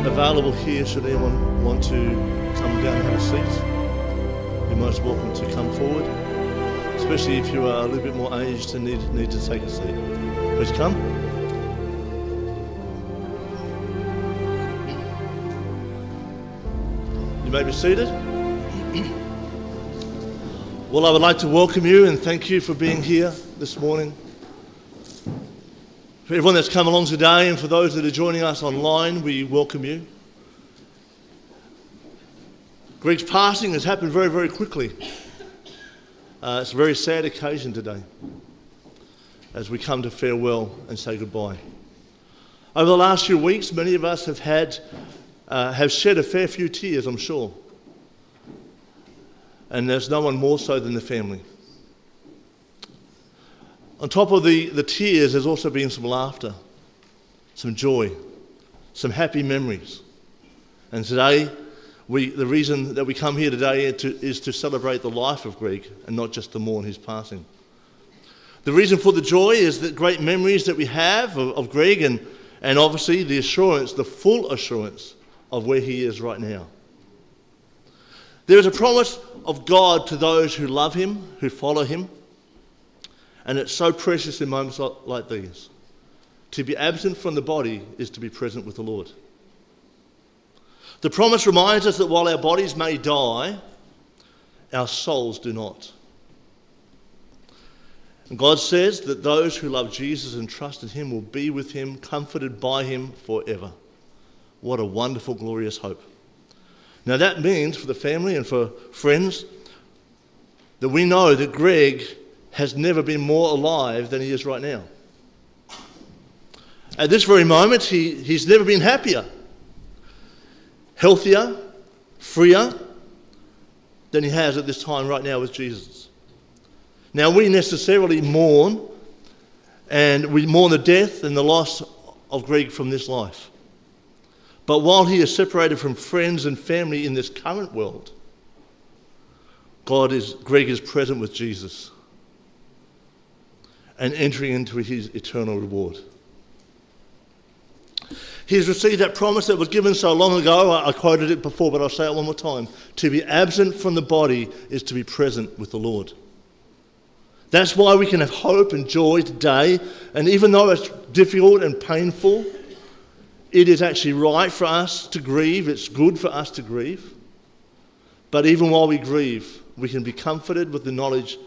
available here should anyone want to come down and have a seat. You're most welcome to come forward, especially if you are a little bit more aged and need to take a seat. Please come. You may be seated. Well, I would like to welcome you and thank you for being here this morning. For everyone that's come along today and for those that are joining us online, we welcome you. Greg's passing has happened very, very quickly. It's a very sad occasion today as we come to farewell and say goodbye. Over the last few weeks, many of us have shed a fair few tears, I'm sure. And there's no one more so than the family. On top of the tears, there's also been some laughter, some joy, some happy memories. And today, the reason that we come here today is to celebrate the life of Greg and not just to mourn his passing. The reason for the joy is the great memories that we have of Greg and obviously the assurance, the full assurance of where he is right now. There is a promise of God to those who love him, who follow him, and it's so precious in moments like these. To be absent from the body is to be present with the Lord. The promise reminds us that while our bodies may die, our souls do not. And God says that those who love Jesus and trust in him will be with him, comforted by him forever. What a wonderful, glorious hope. Now that means for the family and for friends that we know that Greg has never been more alive than he is right now. At this very moment, he's never been happier, healthier, freer than he has at this time right now with Jesus. Now we necessarily mourn, and we mourn the death and the loss of Greg from this life. But while he is separated from friends and family in this current world, Greg is present with Jesus and entering into his eternal reward. He has received that promise that was given so long ago. I quoted it before, but I'll say it one more time. To be absent from the body is to be present with the Lord. That's why we can have hope and joy today. And even though it's difficult and painful, it is actually right for us to grieve. It's good for us to grieve. But even while we grieve, we can be comforted with the knowledge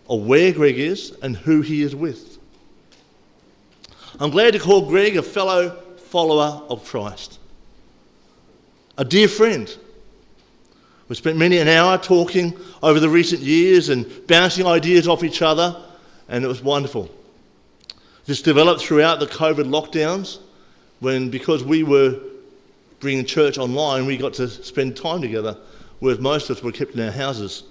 of where Greg is and who he is with. I'm glad to call Greg a fellow follower of Christ, a dear friend. We spent many an hour talking over the recent years and bouncing ideas off each other, and it was wonderful. This developed throughout the COVID lockdowns, because we were bringing church online, we got to spend time together, whereas most of us were kept in our houses.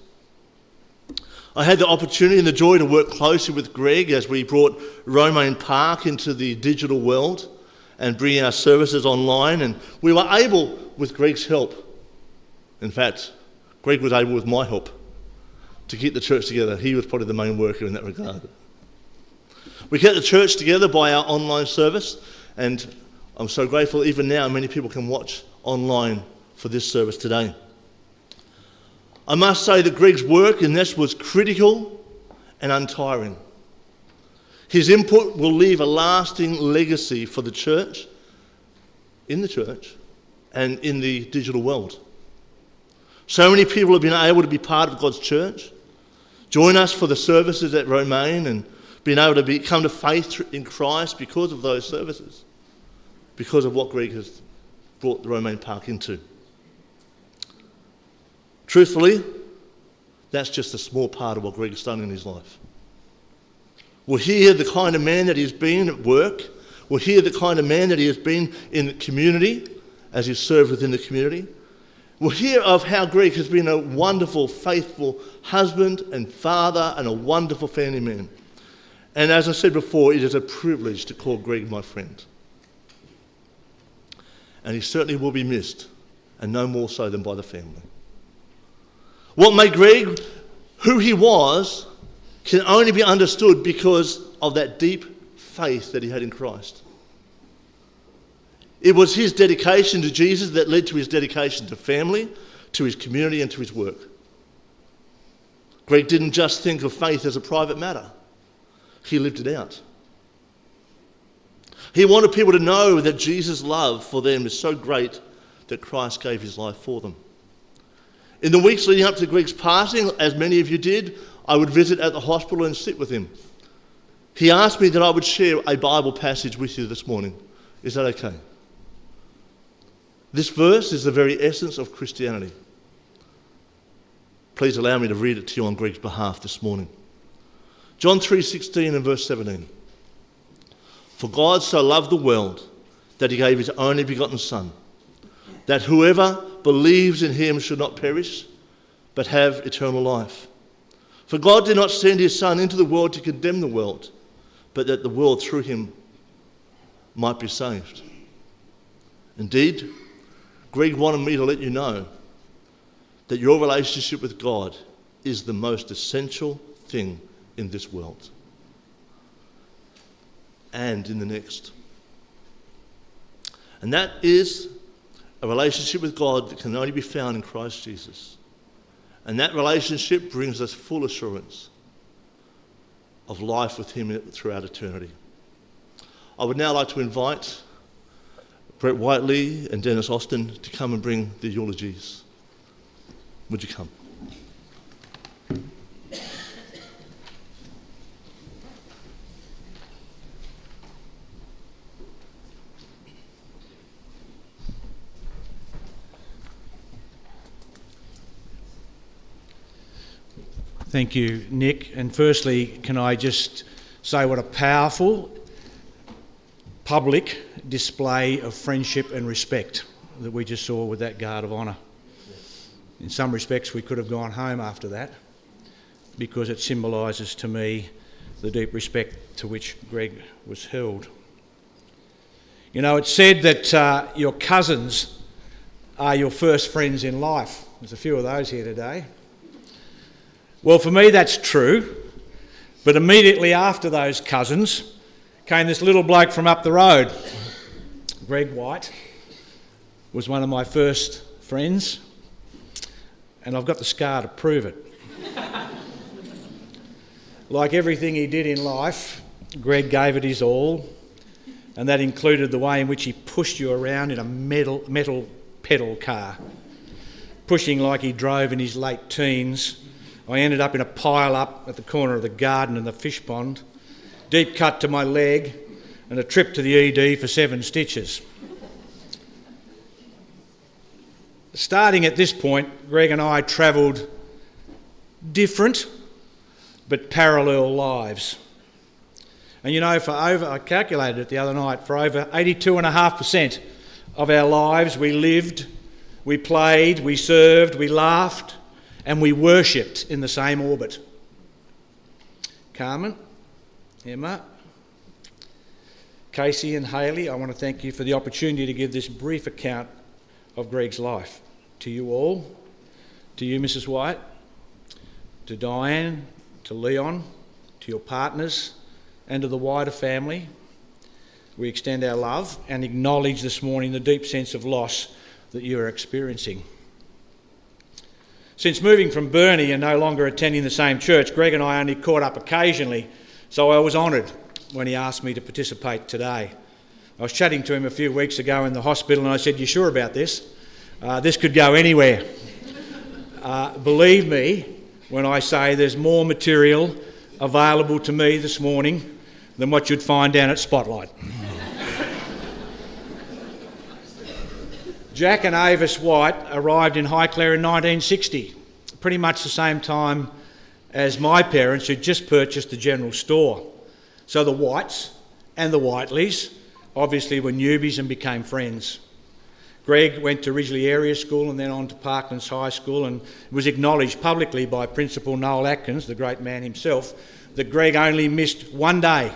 I had the opportunity and the joy to work closely with Greg as we brought Romaine Park into the digital world and bringing our services online, and we were able, with Greg's help, in fact, Greg was able with my help, to keep the church together. He was probably the main worker in that regard. We kept the church together by our online service, and I'm so grateful even now many people can watch online for this service today. I must say that Greg's work in this was critical and untiring. His input will leave a lasting legacy for the church, in the church, and in the digital world. So many people have been able to be part of God's church, join us for the services at Romaine, and been able to come to faith in Christ because of those services, because of what Greg has brought the Romaine Park into. Truthfully, that's just a small part of what Greg's done in his life. We'll hear the kind of man that he's been at work. We'll hear the kind of man that he has been in the community as he's served within the community. We'll hear of how Greg has been a wonderful, faithful husband and father and a wonderful family man. And as I said before, it is a privilege to call Greg my friend. And he certainly will be missed, and no more so than by the family. What made Greg who he was can only be understood because of that deep faith that he had in Christ. It was his dedication to Jesus that led to his dedication to family, to his community, and to his work. Greg didn't just think of faith as a private matter. He lived it out. He wanted people to know that Jesus' love for them is so great that Christ gave his life for them. In the weeks leading up to Greg's passing, as many of you did, I would visit at the hospital and sit with him. He asked me that I would share a Bible passage with you this morning. Is that okay? This verse is the very essence of Christianity. Please allow me to read it to you on Greg's behalf this morning. John 3:16 and verse 17. For God so loved the world that he gave his only begotten Son, that whoever believes in him should not perish, but have eternal life. For God did not send his Son into the world to condemn the world, but that the world through him might be saved. Indeed, Greg wanted me to let you know that your relationship with God is the most essential thing in this world and in the next. And that is a relationship with God that can only be found in Christ Jesus. And that relationship brings us full assurance of life with him throughout eternity. I would now like to invite Brett Whitley and Dennis Austin to come and bring the eulogies. Would you come? Thank you, Nick. And firstly, can I just say what a powerful public display of friendship and respect that we just saw with that guard of honour. In some respects, we could have gone home after that because it symbolises to me the deep respect to which Greg was held. You know, it's said that your cousins are your first friends in life. There's a few of those here today. Well, for me, that's true. But immediately after those cousins came this little bloke from up the road. Greg White was one of my first friends, and I've got the scar to prove it. Like everything he did in life, Greg gave it his all, and that included the way in which he pushed you around in a metal pedal car. Pushing like he drove in his late teens, I ended up in a pile-up at the corner of the garden and the fish pond, deep cut to my leg, and a trip to the ED for 7 stitches. Starting at this point, Greg and I travelled different but parallel lives. And you know, I calculated it the other night, for over 82.5% of our lives we lived, we played, we served, we laughed, and we worshipped in the same orbit. Carman, Emma, Casey and Hayley, I want to thank you for the opportunity to give this brief account of Greg's life. To you all, to you Mrs. White, to Diane, to Leon, to your partners, and to the wider family, we extend our love and acknowledge this morning the deep sense of loss that you are experiencing. Since moving from Burnie and no longer attending the same church, Greg and I only caught up occasionally, so I was honoured when he asked me to participate today. I was chatting to him a few weeks ago in the hospital and I said, "You sure about this? This could go anywhere." Believe me when I say there's more material available to me this morning than what you'd find down at Spotlight. Jack and Avis White arrived in Highclere in 1960, pretty much the same time as my parents who'd just purchased the general store. So the Whites and the Whiteleys obviously were newbies and became friends. Greg went to Ridgely Area School and then on to Parklands High School, and was acknowledged publicly by Principal Noel Atkins, the great man himself, that Greg only missed one day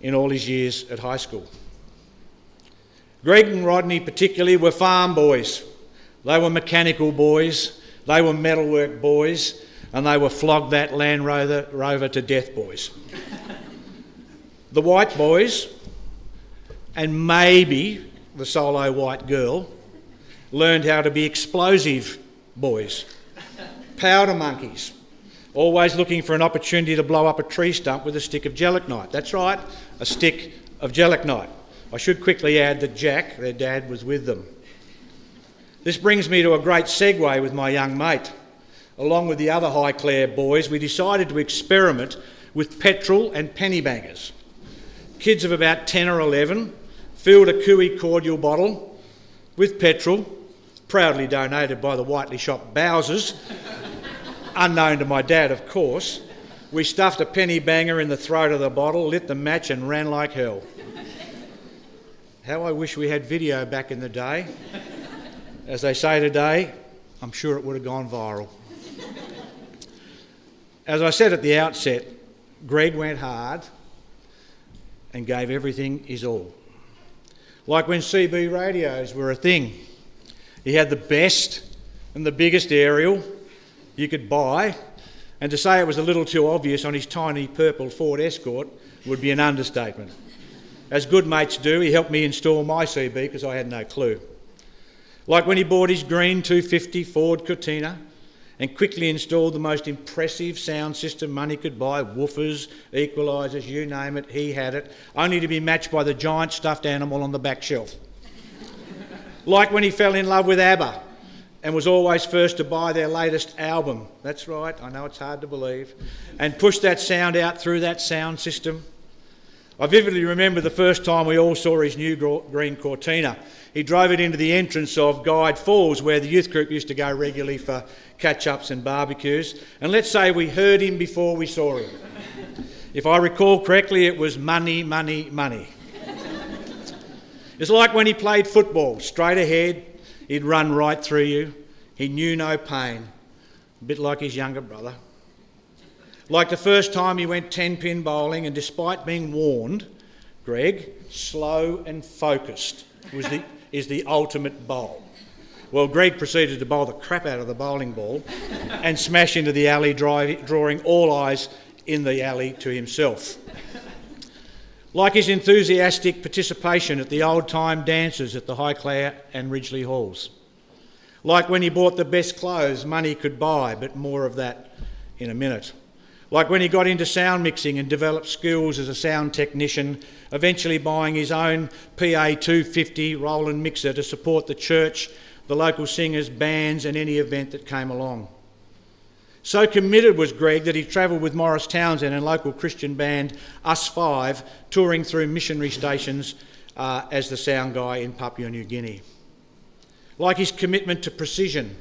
in all his years at high school. Greg and Rodney particularly were farm boys. They were mechanical boys, they were metalwork boys, and they were flog that Land Rover to death boys. The White boys, and maybe the solo white girl, learned how to be explosive boys, powder monkeys, always looking for an opportunity to blow up a tree stump with a stick of gelignite. That's right, a stick of gelignite. I should quickly add that Jack, their dad, was with them. This brings me to a great segue with my young mate. Along with the other Highclere boys, we decided to experiment with petrol and penny bangers. Kids of about 10 or 11 filled a Cooey cordial bottle with petrol, proudly donated by the Whitley shop Bowsers, unknown to my dad, of course. We stuffed a penny banger in the throat of the bottle, lit the match and ran like hell. How I wish we had video back in the day. As they say today, I'm sure it would have gone viral. As I said at the outset, Greg went hard and gave everything his all. Like when CB radios were a thing. He had the best and the biggest aerial you could buy, and to say it was a little too obvious on his tiny purple Ford Escort would be an understatement. As good mates do, he helped me install my CB because I had no clue. Like when he bought his green 250 Ford Cortina and quickly installed the most impressive sound system money could buy, woofers, equalisers, you name it, he had it, only to be matched by the giant stuffed animal on the back shelf. Like when he fell in love with ABBA and was always first to buy their latest album. That's right, I know it's hard to believe. And pushed that sound out through that sound system. I vividly remember the first time we all saw his new green Cortina. He drove it into the entrance of Guide Falls, where the youth group used to go regularly for catch-ups and barbecues. And let's say we heard him before we saw him. If I recall correctly, it was money, money, money. It's like when he played football, straight ahead, he'd run right through you. He knew no pain, a bit like his younger brother. Like the first time he went 10-pin bowling, and despite being warned, Greg, slow and focused is the ultimate bowl. Well, Greg proceeded to bowl the crap out of the bowling ball and smash into the alley, drawing all eyes in the alley to himself. Like his enthusiastic participation at the old-time dances at the Highclere and Ridgely halls. Like when he bought the best clothes money could buy, but more of that in a minute. Like when he got into sound mixing and developed skills as a sound technician, eventually buying his own PA 250 Roland mixer to support the church, the local singers, bands and any event that came along. So committed was Greg that he travelled with Morris Townsend and local Christian band Us Five, touring through missionary stations as the sound guy in Papua New Guinea. Like his commitment to precision,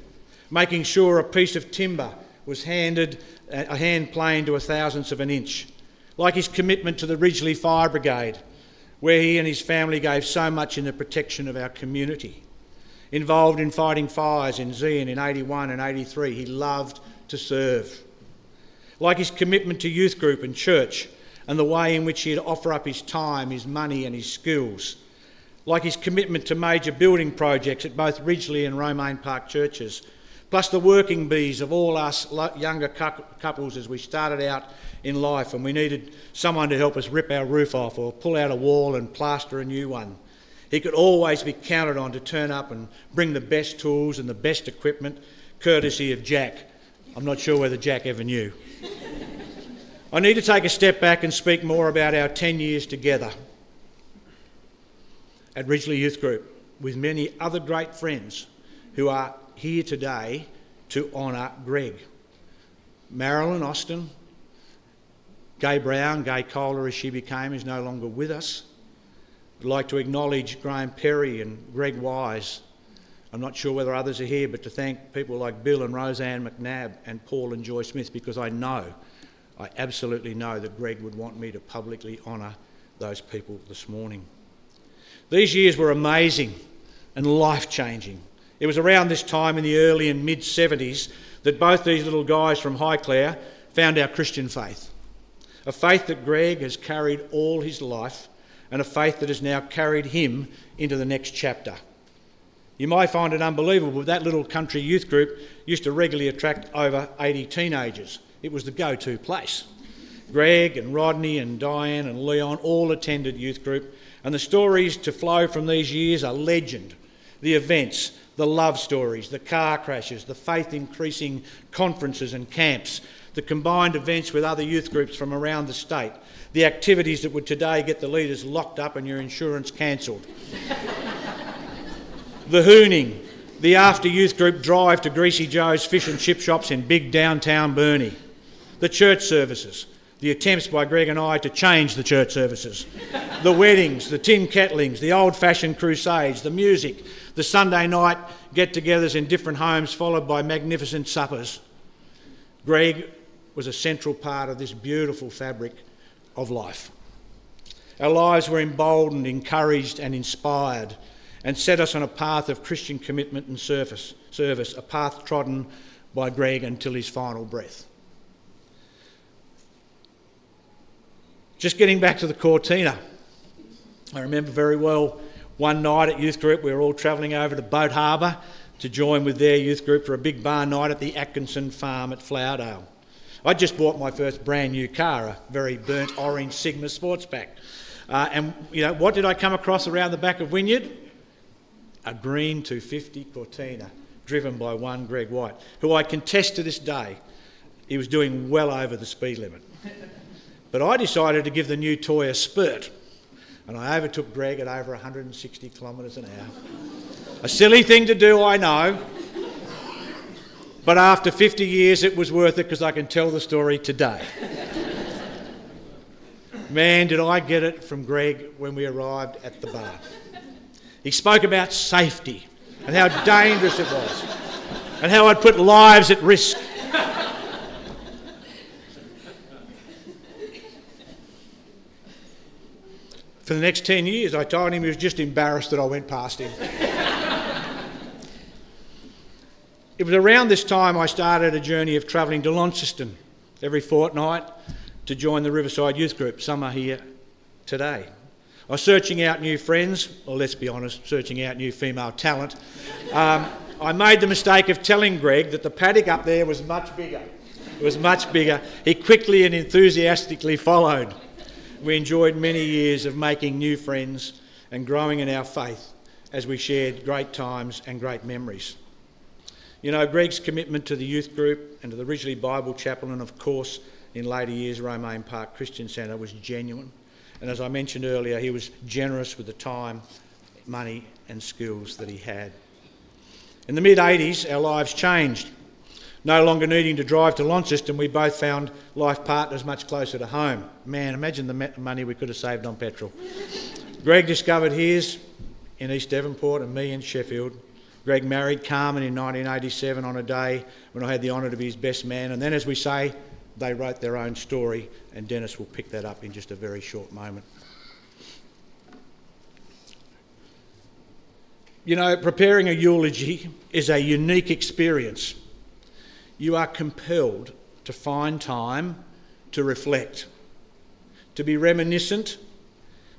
making sure a piece of timber was handed a hand plane to a thousandth of an inch. Like his commitment to the Ridgely Fire Brigade, where he and his family gave so much in the protection of our community. Involved in fighting fires in Zion in 81 and 83, he loved to serve. Like his commitment to youth group and church and the way in which he'd offer up his time, his money and his skills. Like his commitment to major building projects at both Ridgely and Romaine Park churches, plus the working bees of all us younger couples as we started out in life and we needed someone to help us rip our roof off or pull out a wall and plaster a new one. He could always be counted on to turn up and bring the best tools and the best equipment, courtesy of Jack. I'm not sure whether Jack ever knew. I need to take a step back and speak more about our 10 years together at Ridgely Youth Group with many other great friends who are here today to honour Greg. Marilyn Austin, Gay Brown, Gay Kohler as she became, is no longer with us. I'd like to acknowledge Graham Perry and Greg Wise. I'm not sure whether others are here, but to thank people like Bill and Roseanne McNabb and Paul and Joy Smith, because I absolutely know that Greg would want me to publicly honour those people this morning. These years were amazing and life-changing. It was around this time in the early and mid-70s that both these little guys from Highclere found our Christian faith. A faith that Greg has carried all his life and a faith that has now carried him into the next chapter. You might find it unbelievable, but that little country youth group used to regularly attract over 80 teenagers. It was the go-to place. Greg and Rodney and Diane and Leon all attended youth group, and the stories to flow from these years are legend. The events, the love stories, the car crashes, the faith-increasing conferences and camps, the combined events with other youth groups from around the state, the activities that would today get the leaders locked up and your insurance cancelled. The hooning, the after-youth group drive to Greasy Joe's fish and chip shops in big downtown Burnie. The church services, the attempts by Greg and I to change the church services. The weddings, the tin kettlings, the old-fashioned crusades, the music, the Sunday night get-togethers in different homes followed by magnificent suppers. Greg was a central part of this beautiful fabric of life. Our lives were emboldened, encouraged and inspired, and set us on a path of Christian commitment and service, a path trodden by Greg until his final breath. Just getting back to the Cortina, I remember very well one night at youth group we were all travelling over to Boat Harbour to join with their youth group for a big bar night at the Atkinson farm at Flowerdale. I'd just bought my first brand new car, a very burnt orange Sigma Sportsback. And what did I come across around the back of Wynyard? A green 250 Cortina, driven by one Greg White, who I contest to this day, he was doing well over the speed limit. But I decided to give the new toy a spurt, and I overtook Greg at over 160 kilometres an hour. A silly thing to do, I know, but after 50 years it was worth it because I can tell the story today. Man, did I get it from Greg when we arrived at the bar. He spoke about safety and how dangerous it was and how I'd put lives at risk. For the next 10 years, I told him he was just embarrassed that I went past him. It was around this time I started a journey of travelling to Launceston every fortnight to join the Riverside Youth Group. Some are here today. I was searching out new friends, or let's be honest, searching out new female talent. I made the mistake of telling Greg that the paddock up there was much bigger. It was much bigger. He quickly and enthusiastically followed. We enjoyed many years of making new friends and growing in our faith as we shared great times and great memories. You know, Greg's commitment to the youth group and to the Ridgeley Bible Chapel and, of course, in later years, Romaine Park Christian Centre was genuine. And as I mentioned earlier, he was generous with the time, money and skills that he had. In the mid-80s, our lives changed. No longer needing to drive to Launceston, we both found life partners much closer to home. Man, imagine the money we could have saved on petrol. Greg discovered his in East Devonport and me in Sheffield. Greg married Carman in 1987 on a day when I had the honour to be his best man. And then, as we say, they wrote their own story, and Dennis will pick that up in just a very short moment. You know, preparing a eulogy is a unique experience. You are compelled to find time to reflect, to be reminiscent,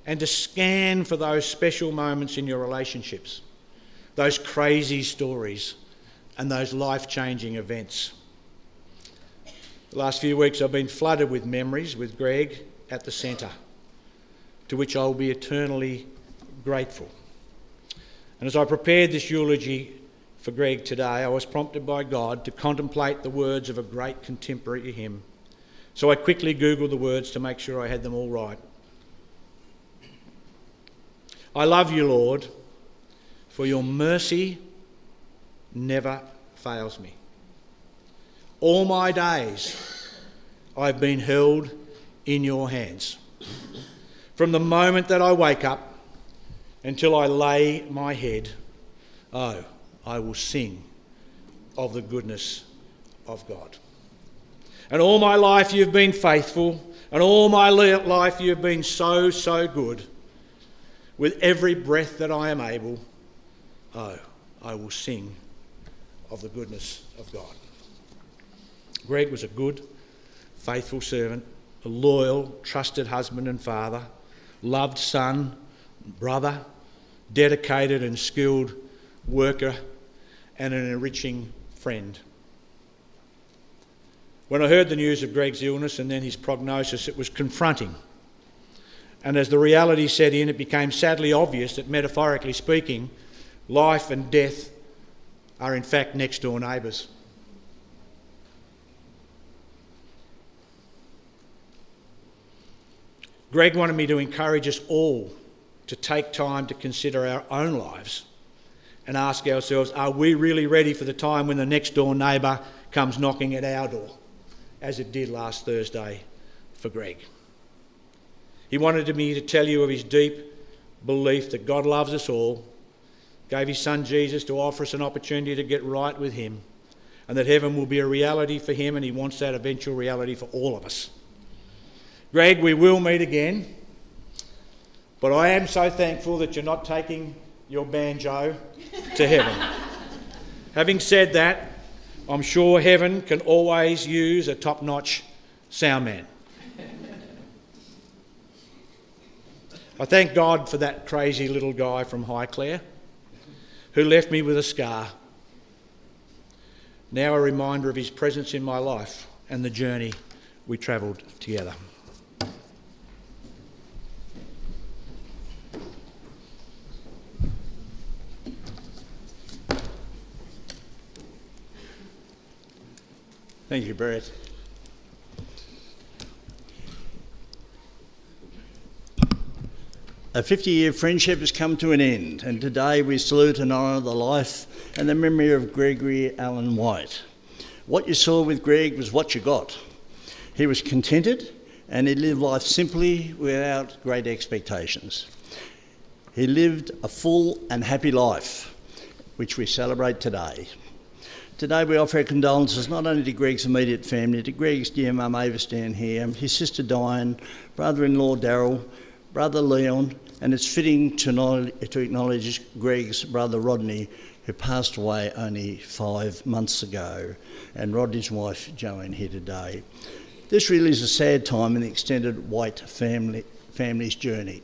and to scan for those special moments in your relationships, those crazy stories, and those life-changing events. The last few weeks I've been flooded with memories with Greg at the centre, to which I will be eternally grateful. And as I prepared this eulogy for Greg today, I was prompted by God to contemplate the words of a great contemporary hymn. So I quickly Googled the words to make sure I had them all right. I love you, Lord, for your mercy never fails me. All my days I've been held in your hands. From the moment that I wake up until I lay my head, oh, I will sing of the goodness of God. And all my life you've been faithful, and all my life you've been so, so good. With every breath that I am able, oh, I will sing of the goodness of God. Greg was a good, faithful servant, a loyal, trusted husband and father, loved son, brother, dedicated and skilled worker, and an enriching friend. When I heard the news of Greg's illness and then his prognosis, it was confronting. And as the reality set in, it became sadly obvious that, metaphorically speaking, life and death are in fact next door neighbours. Greg wanted me to encourage us all to take time to consider our own lives and ask ourselves, are we really ready for the time when the next door neighbour comes knocking at our door, as it did last Thursday for Greg? He wanted me to tell you of his deep belief that God loves us all, gave his son Jesus to offer us an opportunity to get right with him, and that heaven will be a reality for him, and he wants that eventual reality for all of us. Greg, we will meet again, but I am so thankful that you're not taking your banjo to heaven. Having said that, I'm sure heaven can always use a top-notch sound man. I thank God for that crazy little guy from Highclere who left me with a scar. Now a reminder of his presence in my life and the journey we travelled together. Thank you, Brett. A 50-year friendship has come to an end, and today we salute and honour the life and the memory of Gregory Allen White. What you saw with Greg was what you got. He was contented and he lived life simply without great expectations. He lived a full and happy life, which we celebrate today. Today we offer our condolences not only to Greg's immediate family, to Greg's dear mum Ava down here, his sister Diane, brother-in-law Daryl, brother Leon, and it's fitting to acknowledge Greg's brother Rodney, who passed away only 5 months ago, and Rodney's wife Joanne here today. This really is a sad time in the extended White family's journey.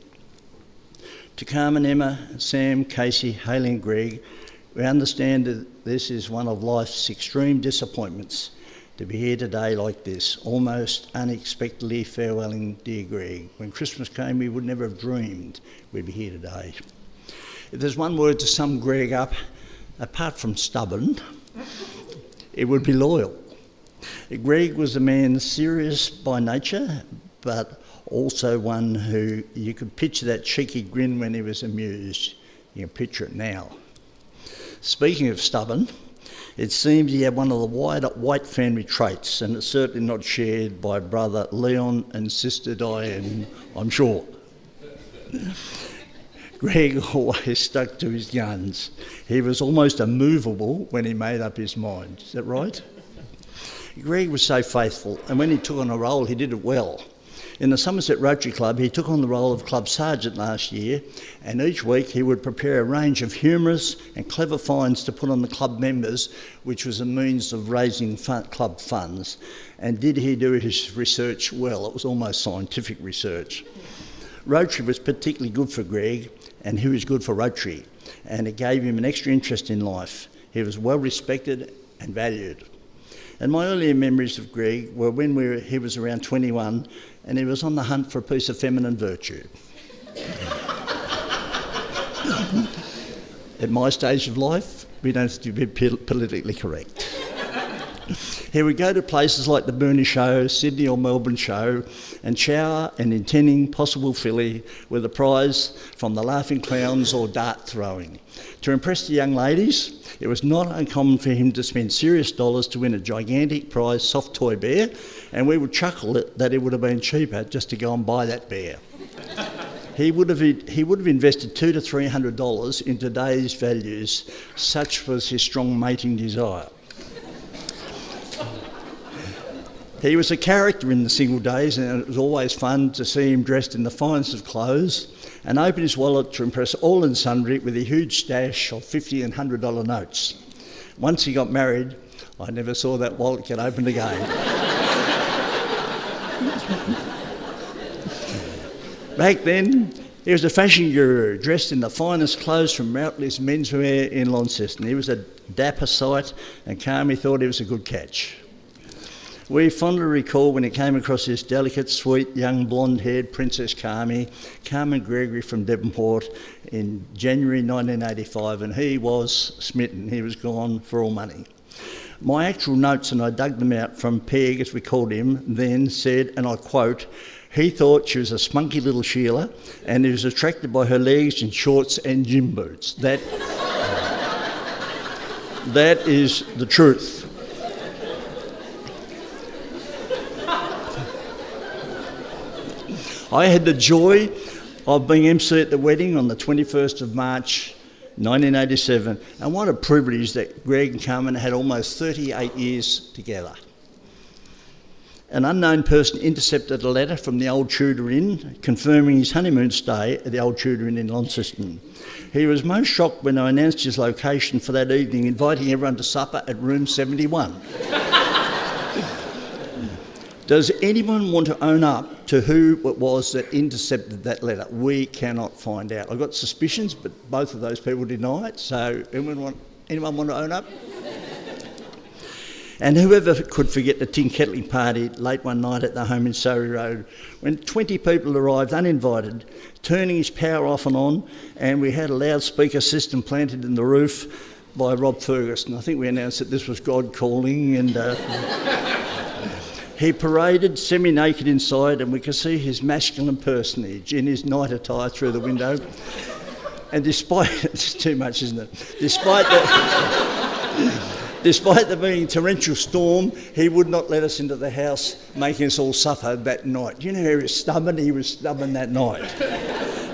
To Carman, Emma, Sam, Casey, Hayley and Greg, we understand that this is one of life's extreme disappointments, to be here today like this, almost unexpectedly farewelling dear Greg. When Christmas came, we would never have dreamed we'd be here today. If there's one word to sum Greg up, apart from stubborn, it would be loyal. Greg was a man serious by nature, but also one who you could picture that cheeky grin when he was amused. You can picture it now. Speaking of stubborn, it seems he had one of the wider White family traits, and it's certainly not shared by brother Leon and sister Diane, I'm sure. Greg always stuck to his guns. He was almost immovable when he made up his mind. Is that right? Greg was so faithful, and when he took on a role, he did it well. In the Somerset Rotary Club, he took on the role of club sergeant last year, and each week he would prepare a range of humorous and clever finds to put on the club members, which was a means of raising club funds. And did he do his research well? It was almost scientific research. Rotary was particularly good for Greg, and he was good for Rotary, and it gave him an extra interest in life. He was well respected and valued. And my earlier memories of Greg were when he was around 21 and he was on the hunt for a piece of feminine virtue. At my stage of life, we don't have to be politically correct. He would go to places like the Burnie Show, Sydney or Melbourne Show, and shower an intending possible filly with a prize from the Laughing Clowns or dart throwing. To impress the young ladies, it was not uncommon for him to spend serious dollars to win a gigantic prize soft toy bear, and we would chuckle that it would have been cheaper just to go and buy that bear. He would have invested $200 to $300 in today's values, such was his strong mating desire. He was a character in the single days, and it was always fun to see him dressed in the finest of clothes and open his wallet to impress all and sundry with a huge stash of $50 and $100 notes. Once he got married, I never saw that wallet get opened again. Back then, he was a fashion guru, dressed in the finest clothes from Routley's Menswear in Launceston. He was a dapper sight, and Carmy thought he was a good catch. We fondly recall when he came across this delicate, sweet, young, blonde-haired Princess Carman Gregory from Devonport in January 1985, and he was smitten. He was gone for all money. My actual notes, and I dug them out from Peg, as we called him, then said, and I quote, he thought she was a spunky little Sheila and he was attracted by her legs in shorts and gym boots. That is the truth. I had the joy of being MC at the wedding on the 21st of March 1987, and what a privilege that Greg and Carman had almost 38 years together. An unknown person intercepted a letter from the old Tudor Inn confirming his honeymoon stay at the old Tudor Inn in Launceston. He was most shocked when I announced his location for that evening, inviting everyone to supper at room 71. Does anyone want to own up to who it was that intercepted that letter? We cannot find out. I've got suspicions, but both of those people deny it. So anyone want to own up? And whoever could forget the tin kettling party late one night at the home in Surrey Road, when 20 people arrived uninvited, turning his power off and on, and we had a loudspeaker system planted in the roof by Rob Ferguson. I think we announced that this was God calling, and he paraded semi-naked inside, and we could see his masculine personage in his night attire through the window. And despite, it's too much, isn't it? Despite there being a torrential storm, he would not let us into the house, making us all suffer that night. You know, he was stubborn that night.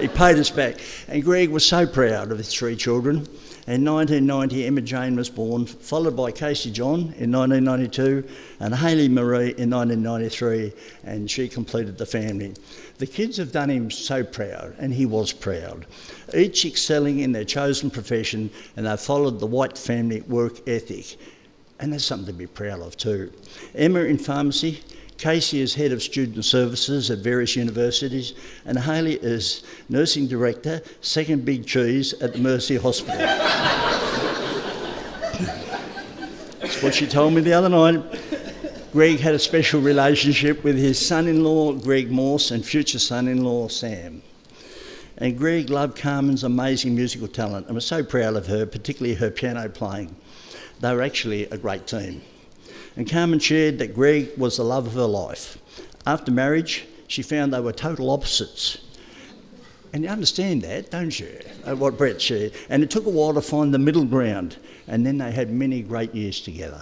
He paid us back. And Greg was so proud of his three children. In 1990, Emma Jane was born, followed by Casey John in 1992 and Hayley Marie in 1993, and she completed the family. The kids have done him so proud, and he was proud, each excelling in their chosen profession, and they followed the White family work ethic. And that's something to be proud of too. Emma in pharmacy, Casey is head of student services at various universities, and Hayley is nursing director, second big cheese at the Mercy Hospital. That's what she told me the other night. Greg had a special relationship with his son-in-law, Greg Morse, and future son-in-law, Sam. And Greg loved Carman's amazing musical talent and was so proud of her, particularly her piano playing. They were actually a great team. And Carman shared that Greg was the love of her life. After marriage, she found they were total opposites. And you understand that, don't you? What Brett shared. And it took a while to find the middle ground, and then they had many great years together.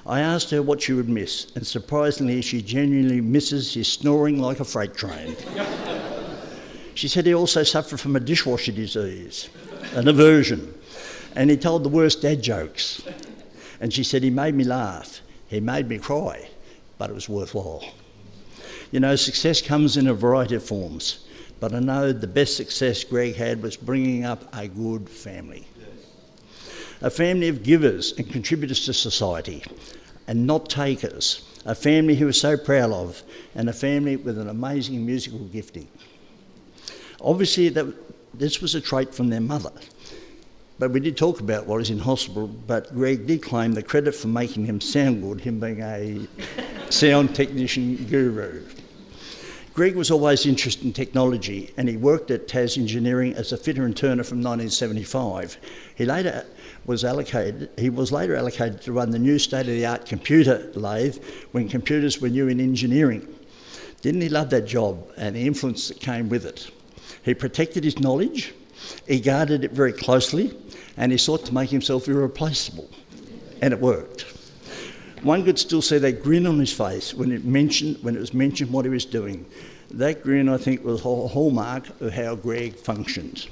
I asked her what she would miss, and surprisingly, she genuinely misses his snoring like a freight train. She said he also suffered from a dishwasher disease, an aversion, and he told the worst dad jokes. And she said, he made me laugh, he made me cry, but it was worthwhile. You know, success comes in a variety of forms, but I know the best success Greg had was bringing up a good family. A family of givers and contributors to society, and not takers. A family he was so proud of, and a family with an amazing musical gifting. Obviously, this was a trait from their mother. But we did talk about while he was in hospital, but Greg did claim the credit for making him sound good, him being a sound technician guru. Greg was always interested in technology, and he worked at Tas Engineering as a fitter and turner from 1975. He was later allocated to run the new state-of-the-art computer lathe when computers were new in engineering. Didn't he love that job and the influence that came with it? He protected his knowledge, he guarded it very closely, and he sought to make himself irreplaceable. And it worked. One could still see that grin on his face when it was mentioned what he was doing. That grin, I think, was a hallmark of how Greg functioned.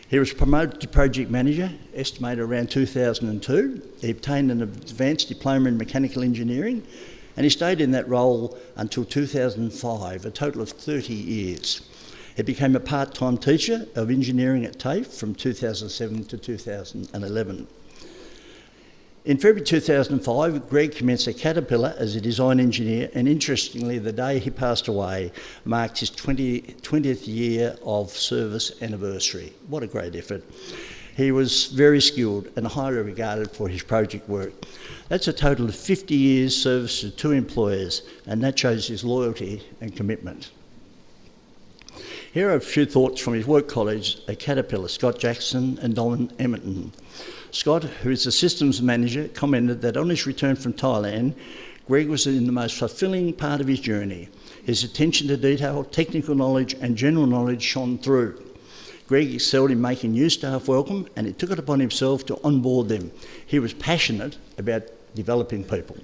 He was promoted to project manager, estimated around 2002. He obtained an advanced diploma in mechanical engineering, and he stayed in that role until 2005, a total of 30 years. He became a part-time teacher of engineering at TAFE from 2007 to 2011. In February 2005, Greg commenced at Caterpillar as a design engineer, and interestingly, the day he passed away marked his 20th year of service anniversary. What a great effort. He was very skilled and highly regarded for his project work. That's a total of 50 years service to 2 employers, and that shows his loyalty and commitment. Here are a few thoughts from his work colleagues at Caterpillar, Scott Jackson and Don Emmerton. Scott, who is the systems manager, commented that on his return from Thailand, Greg was in the most fulfilling part of his journey. His attention to detail, technical knowledge and general knowledge shone through. Greg excelled in making new staff welcome, and he took it upon himself to onboard them. He was passionate about developing people.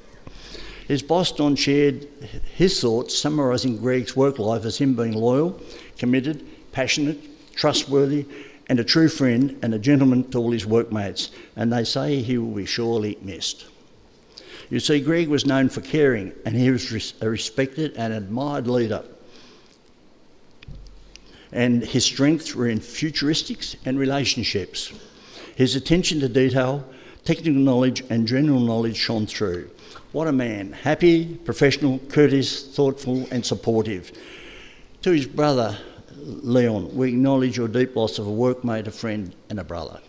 His boss, Don, shared his thoughts, summarising Greg's work life as him being loyal, committed, passionate, trustworthy, and a true friend and a gentleman to all his workmates, and they say he will be surely missed. You see, Greg was known for caring, and he was a respected and admired leader. And his strengths were in futuristics and relationships. His attention to detail, technical knowledge and general knowledge shone through. What a man, happy, professional, courteous, thoughtful and supportive. To his brother, Leon, we acknowledge your deep loss of a workmate, a friend and a brother.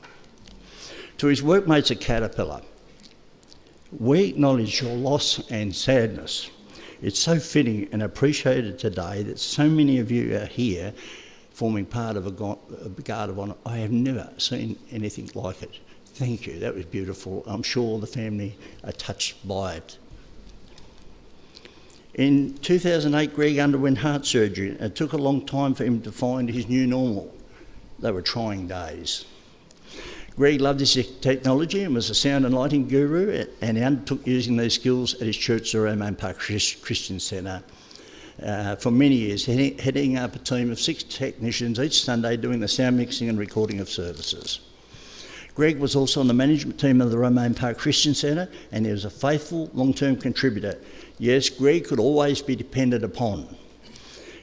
To his workmates at Caterpillar, we acknowledge your loss and sadness. It's so fitting and appreciated today that so many of you are here forming part of a guard of honour. I have never seen anything like it. Thank you, that was beautiful. I'm sure the family are touched by it. In 2008, Greg underwent heart surgery, and it took a long time for him to find his new normal. They were trying days. Greg loved his technology and was a sound and lighting guru, and he undertook using these skills at his church, the Romaine Park Christian Centre, for many years, heading up a team of 6 technicians each Sunday doing the sound mixing and recording of services. Greg was also on the management team of the Romaine Park Christian Centre, and he was a faithful long-term contributor. Yes, Greg could always be depended upon.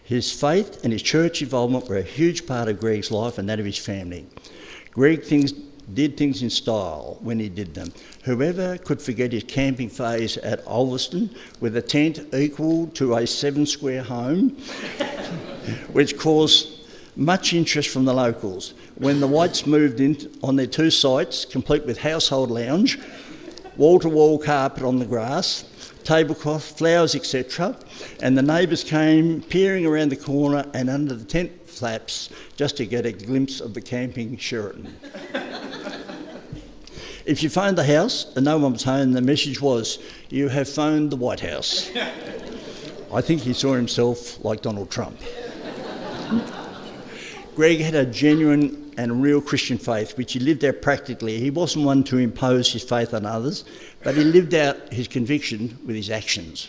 His faith and his church involvement were a huge part of Greg's life and that of his family. Greg did things in style when he did them. Whoever could forget his camping phase at Ulverston with a tent equal to a 7-square home, which caused much interest from the locals. When the Whites moved in on their 2 sites, complete with household lounge, wall-to-wall carpet on the grass, tablecloth, flowers, etc., and the neighbours came peering around the corner and under the tent flaps just to get a glimpse of the camping Sheraton. If you phoned the house and no one was home, the message was, "You have phoned the White House." I think he saw himself like Donald Trump. Greg had a genuine and real Christian faith, which he lived out practically. He wasn't one to impose his faith on others, but he lived out his conviction with his actions.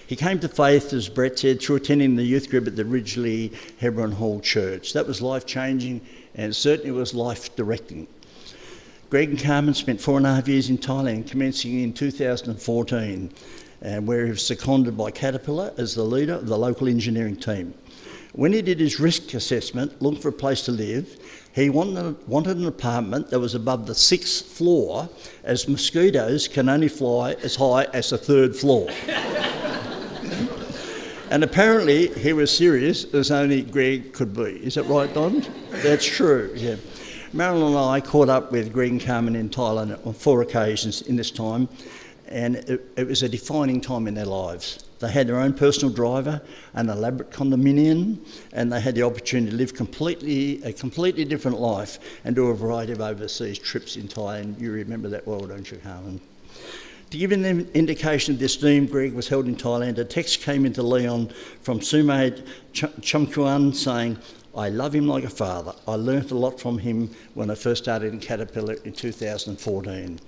He came to faith, as Brett said, through attending the youth group at the Ridgely Hebron Hall Church. That was life-changing and certainly was life-directing. Greg and Carman spent 4.5 years in Thailand, commencing in 2014, where he was seconded by Caterpillar as the leader of the local engineering team. When he did his risk assessment, looking for a place to live, he wanted an apartment that was above the 6th floor, as mosquitoes can only fly as high as the 3rd floor. And apparently he was serious as only Greg could be. Is that right, Don? That's true, yeah. Marilyn and I caught up with Greg and Carman in Thailand on 4 occasions in this time, and it was a defining time in their lives. They had their own personal driver, an elaborate condominium, and they had the opportunity to live a completely different life and do a variety of overseas trips in Thailand. You remember that well, don't you, Carman? To give an indication of the esteem Greg was held in Thailand, a text came into Leon from Sumaid Chumkuan saying, "I love him like a father. I learnt a lot from him when I first started in Caterpillar in 2014.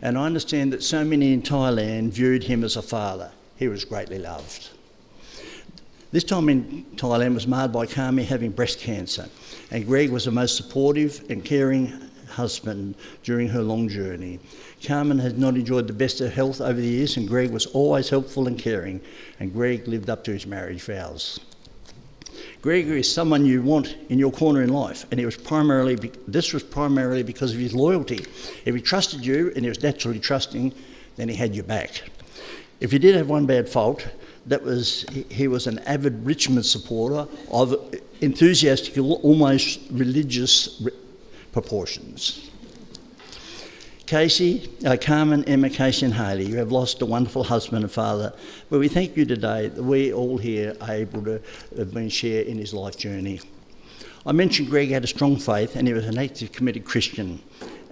And I understand that so many in Thailand viewed him as a father. He was greatly loved." This time in Thailand was marred by Carmi having breast cancer, and Greg was the most supportive and caring husband during her long journey. Carmen had not enjoyed the best of health over the years, and Greg was always helpful and caring, and Greg lived up to his marriage vows. Gregory is someone you want in your corner in life, and this was primarily because of his loyalty. If he trusted you and he was naturally trusting, then he had your back. If he did have one bad fault, he was an avid Richmond supporter of enthusiastic, almost religious proportions. Carman, Emma, Casey and Hayley, you have lost a wonderful husband and father, but we thank you today that we all here are able to have been share in his life journey. I mentioned Greg had a strong faith and he was an active, committed Christian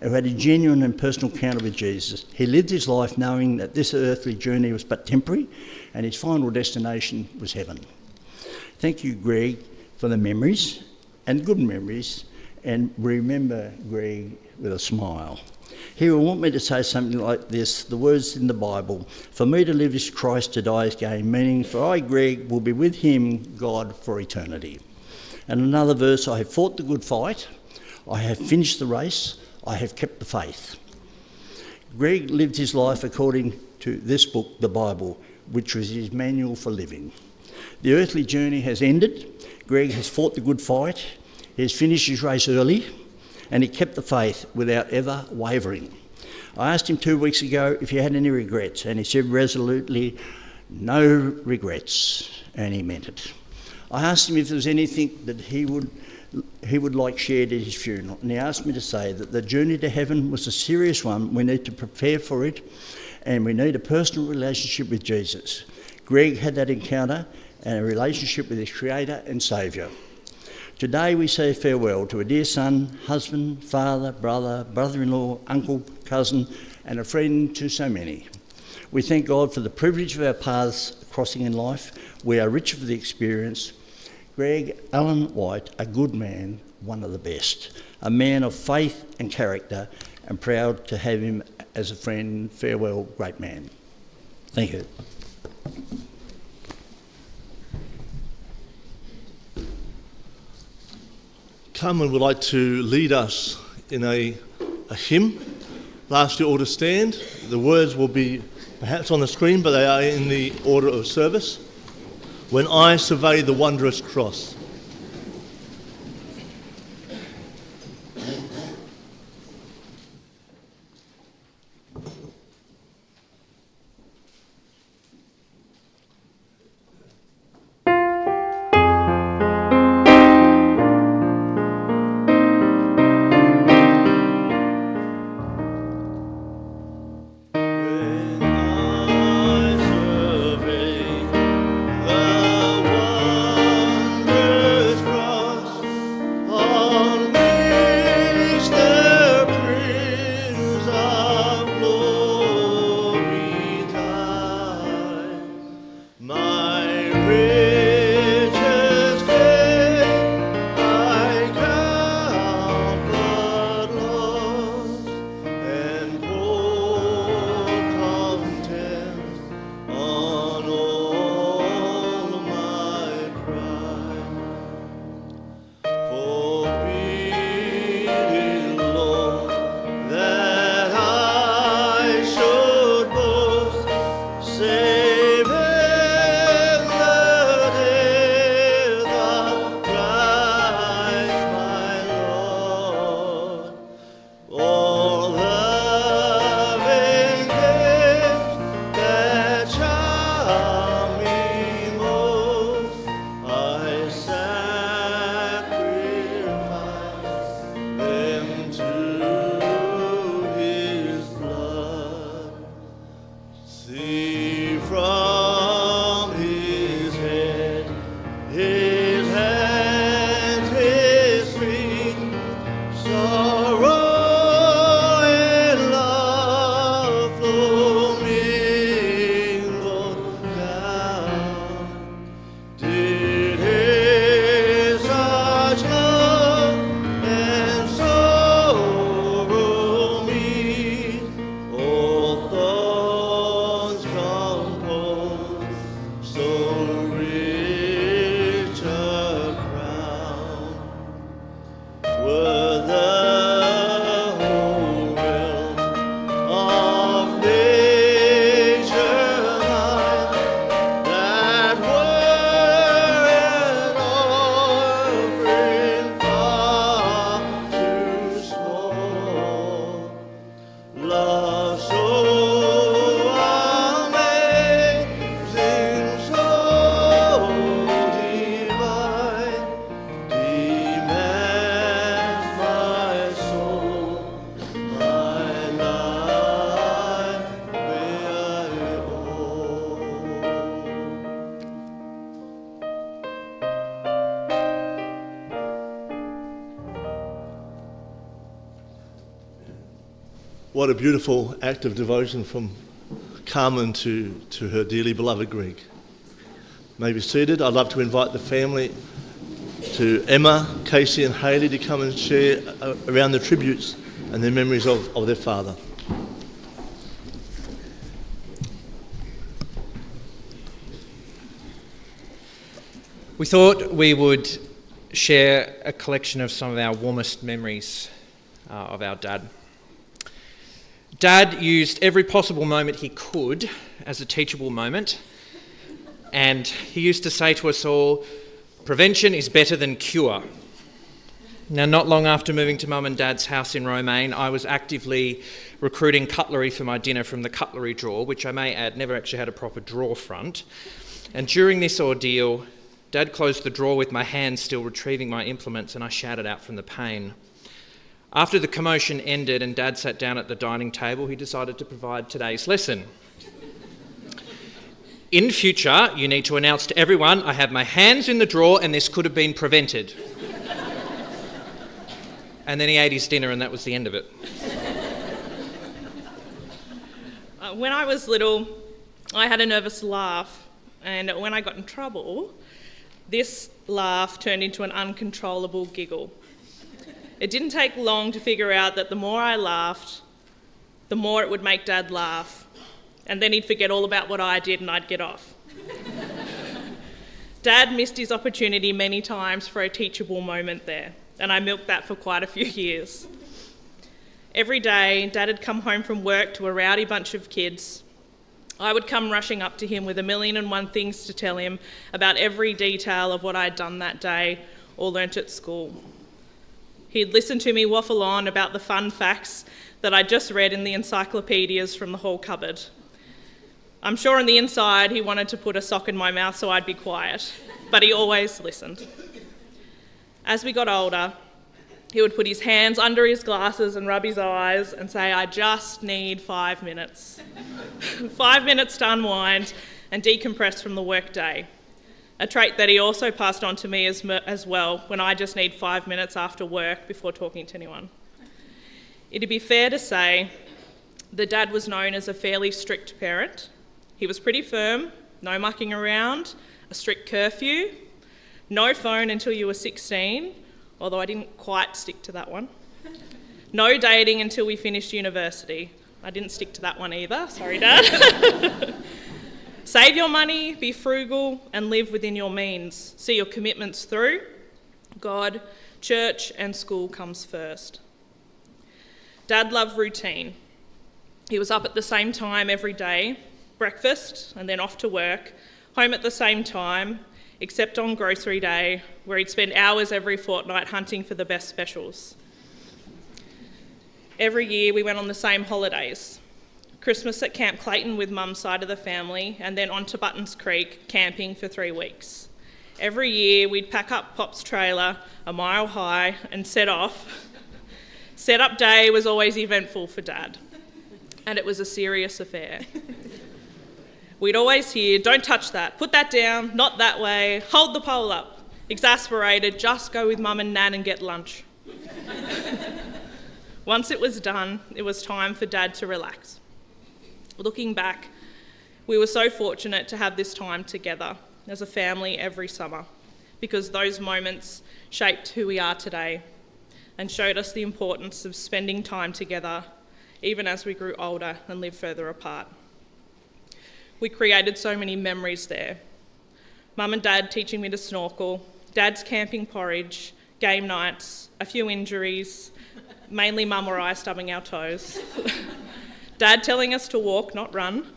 who had a genuine and personal encounter with Jesus. He lived his life knowing that this earthly journey was but temporary and his final destination was heaven. Thank you, Greg, for the memories and good memories, and remember Greg with a smile. He will want me to say something like this, the words in the Bible, "For me to live is Christ, to die is gain," meaning, "For I, Greg, will be with him, God, for eternity." And another verse, "I have fought the good fight, I have finished the race, I have kept the faith." Greg lived his life according to this book, the Bible, which was his manual for living. The earthly journey has ended. Greg has fought the good fight, he has finished his race early, and he kept the faith without ever wavering. I asked him 2 weeks ago if he had any regrets, and he said resolutely, "No regrets," and he meant it. I asked him if there was anything that he would like shared at his funeral, and he asked me to say that the journey to heaven was a serious one. We need to prepare for it, and we need a personal relationship with Jesus. Greg had that encounter and a relationship with his Creator and Saviour. Today we say farewell to a dear son, husband, father, brother, brother-in-law, uncle, cousin, and a friend to so many. We thank God for the privilege of our paths crossing in life. We are rich for the experience. Greg Allen White, a good man, one of the best, a man of faith and character, and proud to have him as a friend. Farewell, great man. Thank you. Carman would like to lead us in a hymn. Last you all to stand. The words will be perhaps on the screen, but they are in the order of service. "When I survey the wondrous cross." What a beautiful act of devotion from Carman to her dearly beloved Greg. May be seated. I'd love to invite the family, to Emma, Casey and Hayley, to come and share around the tributes and their memories of their father. We thought we would share a collection of some of our warmest memories of our dad. Dad used every possible moment he could as a teachable moment, and he used to say to us all, "Prevention is better than cure." Now, not long after moving to Mum and Dad's house in Romaine, I was actively recruiting cutlery for my dinner from the cutlery drawer, which I may add never actually had a proper drawer front. And during this ordeal, Dad closed the drawer with my hands still retrieving my implements, and I shouted out from the pain. After the commotion ended and Dad sat down at the dining table, he decided to provide today's lesson. "In future, you need to announce to everyone, I have my hands in the drawer and this could have been prevented." And then he ate his dinner and that was the end of it. When I was little, I had a nervous laugh, and when I got in trouble, this laugh turned into an uncontrollable giggle. It didn't take long to figure out that the more I laughed, the more it would make Dad laugh, and then he'd forget all about what I did and I'd get off. Dad missed his opportunity many times for a teachable moment there, and I milked that for quite a few years. Every day, Dad had come home from work to a rowdy bunch of kids. I would come rushing up to him with 1,000,001 things to tell him about every detail of what I'd done that day or learnt at school. He'd listen to me waffle on about the fun facts that I'd just read in the encyclopedias from the hall cupboard. I'm sure on the inside he wanted to put a sock in my mouth so I'd be quiet, but he always listened. As we got older, he would put his hands under his glasses and rub his eyes and say, "I just need 5 minutes." 5 minutes to unwind and decompress from the workday. A trait that he also passed on to me as well, when I just need 5 minutes after work before talking to anyone. It'd be fair to say that Dad was known as a fairly strict parent. He was pretty firm, no mucking around, a strict curfew, no phone until you were 16, although I didn't quite stick to that one. No dating until we finished university. I didn't stick to that one either, sorry Dad. Save your money, be frugal, and live within your means. See your commitments through. God, church, and school comes first. Dad loved routine. He was up at the same time every day, breakfast, and then off to work, home at the same time, except on grocery day, where he'd spend hours every fortnight hunting for the best specials. Every year we went on the same holidays. Christmas at Camp Clayton with Mum's side of the family, and then on to Buttons Creek, camping for 3 weeks. Every year we'd pack up Pop's trailer a mile high and set off. Set-up day was always eventful for Dad, and it was a serious affair. We'd always hear, "Don't touch that, put that down, not that way, hold the pole up." Exasperated, "Just go with Mum and Nan and get lunch." Once it was done, it was time for Dad to relax. Looking back, we were so fortunate to have this time together as a family every summer, because those moments shaped who we are today and showed us the importance of spending time together, even as we grew older and lived further apart. We created so many memories there. Mum and Dad teaching me to snorkel, Dad's camping porridge, game nights, a few injuries, mainly Mum or I stubbing our toes. Dad telling us to walk, not run,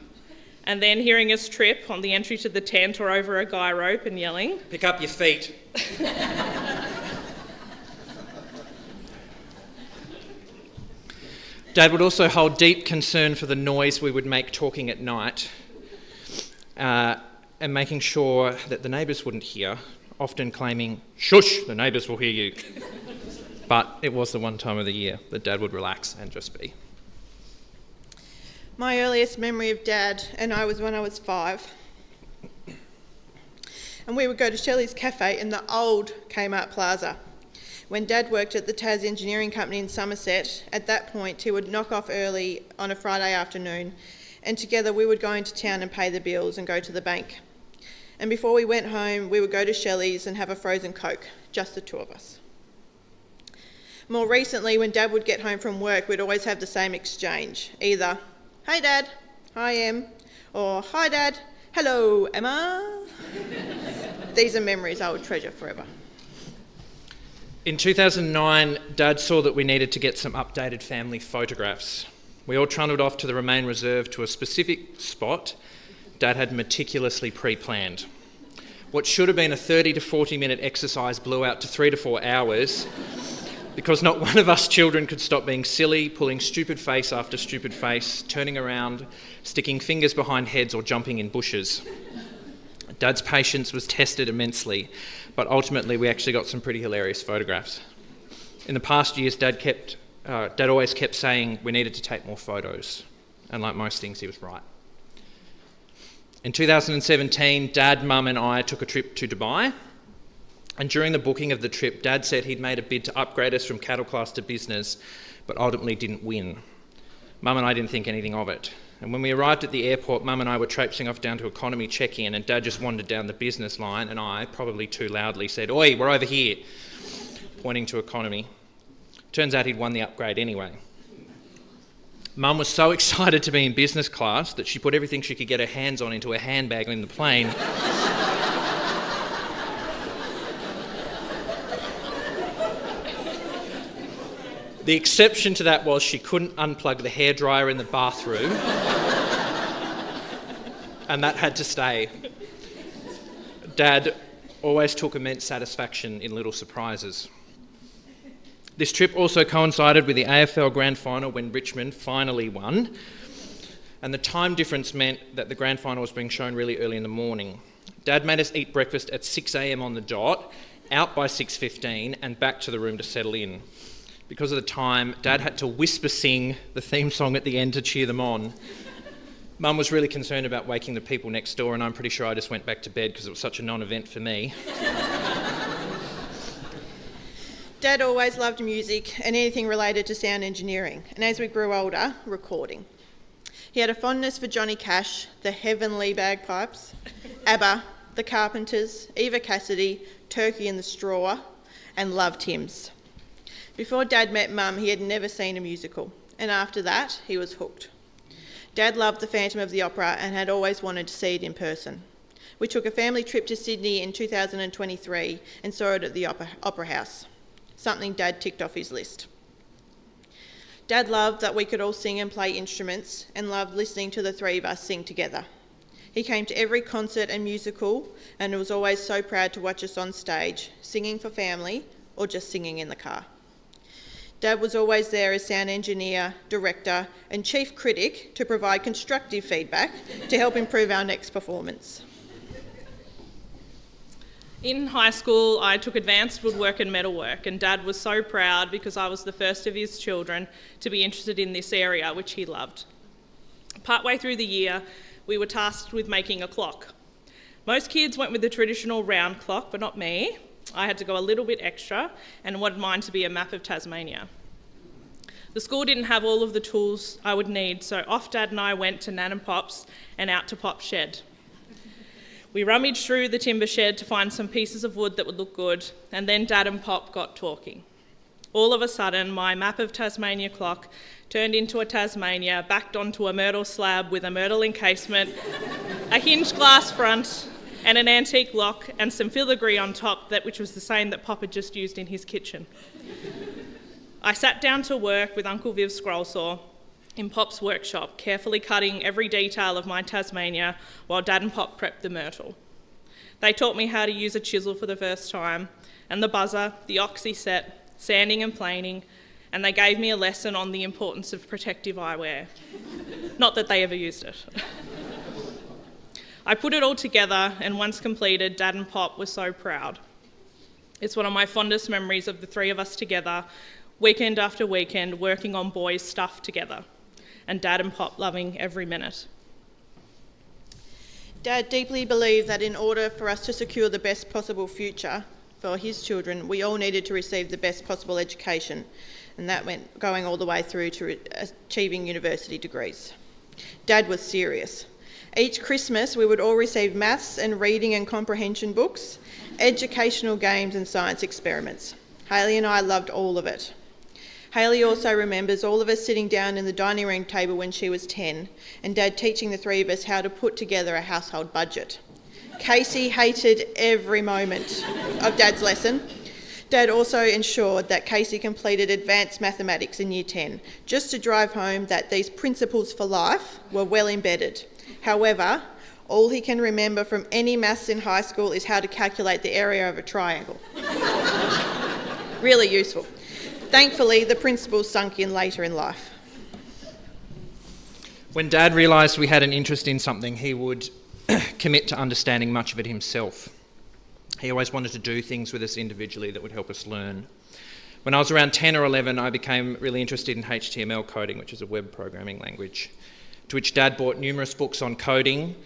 and then hearing us trip on the entry to the tent or over a guy rope and yelling, "Pick up your feet." Dad would also hold deep concern for the noise we would make talking at night, and making sure that the neighbours wouldn't hear, often claiming, "Shush, the neighbours will hear you." But it was the one time of the year that Dad would relax and just be. My earliest memory of Dad and I was when I was 5. And we would go to Shelley's Cafe in the old Kmart Plaza. When Dad worked at the Tas Engineering Company in Somerset, at that point he would knock off early on a Friday afternoon, and together we would go into town and pay the bills and go to the bank. And before we went home, we would go to Shelley's and have a frozen Coke, just the two of us. More recently, when Dad would get home from work, we'd always have the same exchange. Either, "Hey Dad, hi Em," or "Hi Dad, hello Emma." These are memories I would treasure forever. In 2009, Dad saw that we needed to get some updated family photographs. We all trundled off to the Remain Reserve to a specific spot Dad had meticulously pre-planned. What should have been a 30 to 40 minute exercise blew out to 3 to 4 hours because not one of us children could stop being silly, pulling stupid face after stupid face, turning around, sticking fingers behind heads or jumping in bushes. Dad's patience was tested immensely, but ultimately we actually got some pretty hilarious photographs. In the past years, Dad always kept saying we needed to take more photos, and like most things, he was right. In 2017, Dad, Mum and I took a trip to Dubai, and during the booking of the trip, Dad said he'd made a bid to upgrade us from cattle class to business, but ultimately didn't win. Mum and I didn't think anything of it. And when we arrived at the airport, Mum and I were traipsing off down to economy check-in, and Dad just wandered down the business line, and I, probably too loudly, said, "Oi, we're over here," pointing to economy. Turns out he'd won the upgrade anyway. Mum was so excited to be in business class that she put everything she could get her hands on into a handbag in the plane. The exception to that was she couldn't unplug the hairdryer in the bathroom, and that had to stay. Dad always took immense satisfaction in little surprises. This trip also coincided with the AFL Grand Final when Richmond finally won, and the time difference meant that the Grand Final was being shown really early in the morning. Dad made us eat breakfast at 6 a.m. on the dot, out by 6:15, and back to the room to settle in. Because of the time, Dad had to whisper sing the theme song at the end to cheer them on. Mum was really concerned about waking the people next door, and I'm pretty sure I just went back to bed because it was such a non-event for me. Dad always loved music and anything related to sound engineering, and as we grew older, recording. He had a fondness for Johnny Cash, the Heavenly Bagpipes, ABBA, the Carpenters, Eva Cassidy, Turkey in the Straw, and loved hymns. Before Dad met Mum, he had never seen a musical, and after that, he was hooked. Dad loved the Phantom of the Opera and had always wanted to see it in person. We took a family trip to Sydney in 2023 and saw it at the Opera House, something Dad ticked off his list. Dad loved that we could all sing and play instruments and loved listening to the three of us sing together. He came to every concert and musical and was always so proud to watch us on stage, singing for family or just singing in the car. Dad was always there as sound engineer, director and chief critic to provide constructive feedback to help improve our next performance. In high school, I took advanced woodwork and metalwork, and Dad was so proud because I was the first of his children to be interested in this area, which he loved. Partway through the year, we were tasked with making a clock. Most kids went with the traditional round clock, but not me. I had to go a little bit extra and wanted mine to be a map of Tasmania. The school didn't have all of the tools I would need, so off Dad and I went to Nan and Pop's and out to Pop's shed. We rummaged through the timber shed to find some pieces of wood that would look good, and then Dad and Pop got talking. All of a sudden, my map of Tasmania clock turned into a Tasmania backed onto a myrtle slab with a myrtle encasement, a hinged glass front, and an antique lock, and some filigree on top, which was the same that Pop had just used in his kitchen. I sat down to work with Uncle Viv's scroll saw in Pop's workshop, carefully cutting every detail of my Tasmania while Dad and Pop prepped the myrtle. They taught me how to use a chisel for the first time, and the buzzer, the oxy set, sanding and planing, and they gave me a lesson on the importance of protective eyewear. Not that they ever used it. I put it all together, and once completed, Dad and Pop were so proud. It's one of my fondest memories of the three of us together, weekend after weekend, working on boys' stuff together, and Dad and Pop loving every minute. Dad deeply believed that in order for us to secure the best possible future, for his children, we all needed to receive the best possible education, and that meant going all the way through to achieving university degrees. Dad was serious. Each Christmas we would all receive maths and reading and comprehension books, educational games and science experiments. Hayley and I loved all of it. Hayley also remembers all of us sitting down in the dining room table when she was 10 and Dad teaching the three of us how to put together a household budget. Casey hated every moment of Dad's lesson. Dad also ensured that Casey completed advanced mathematics in Year 10, just to drive home that these principles for life were well embedded. However, all he can remember from any maths in high school is how to calculate the area of a triangle. Really useful. Thankfully, the principles sunk in later in life. When Dad realised we had an interest in something, he would commit to understanding much of it himself. He always wanted to do things with us individually that would help us learn. When I was around 10 or 11, I became really interested in HTML coding, which is a web programming language, to which Dad bought numerous books on coding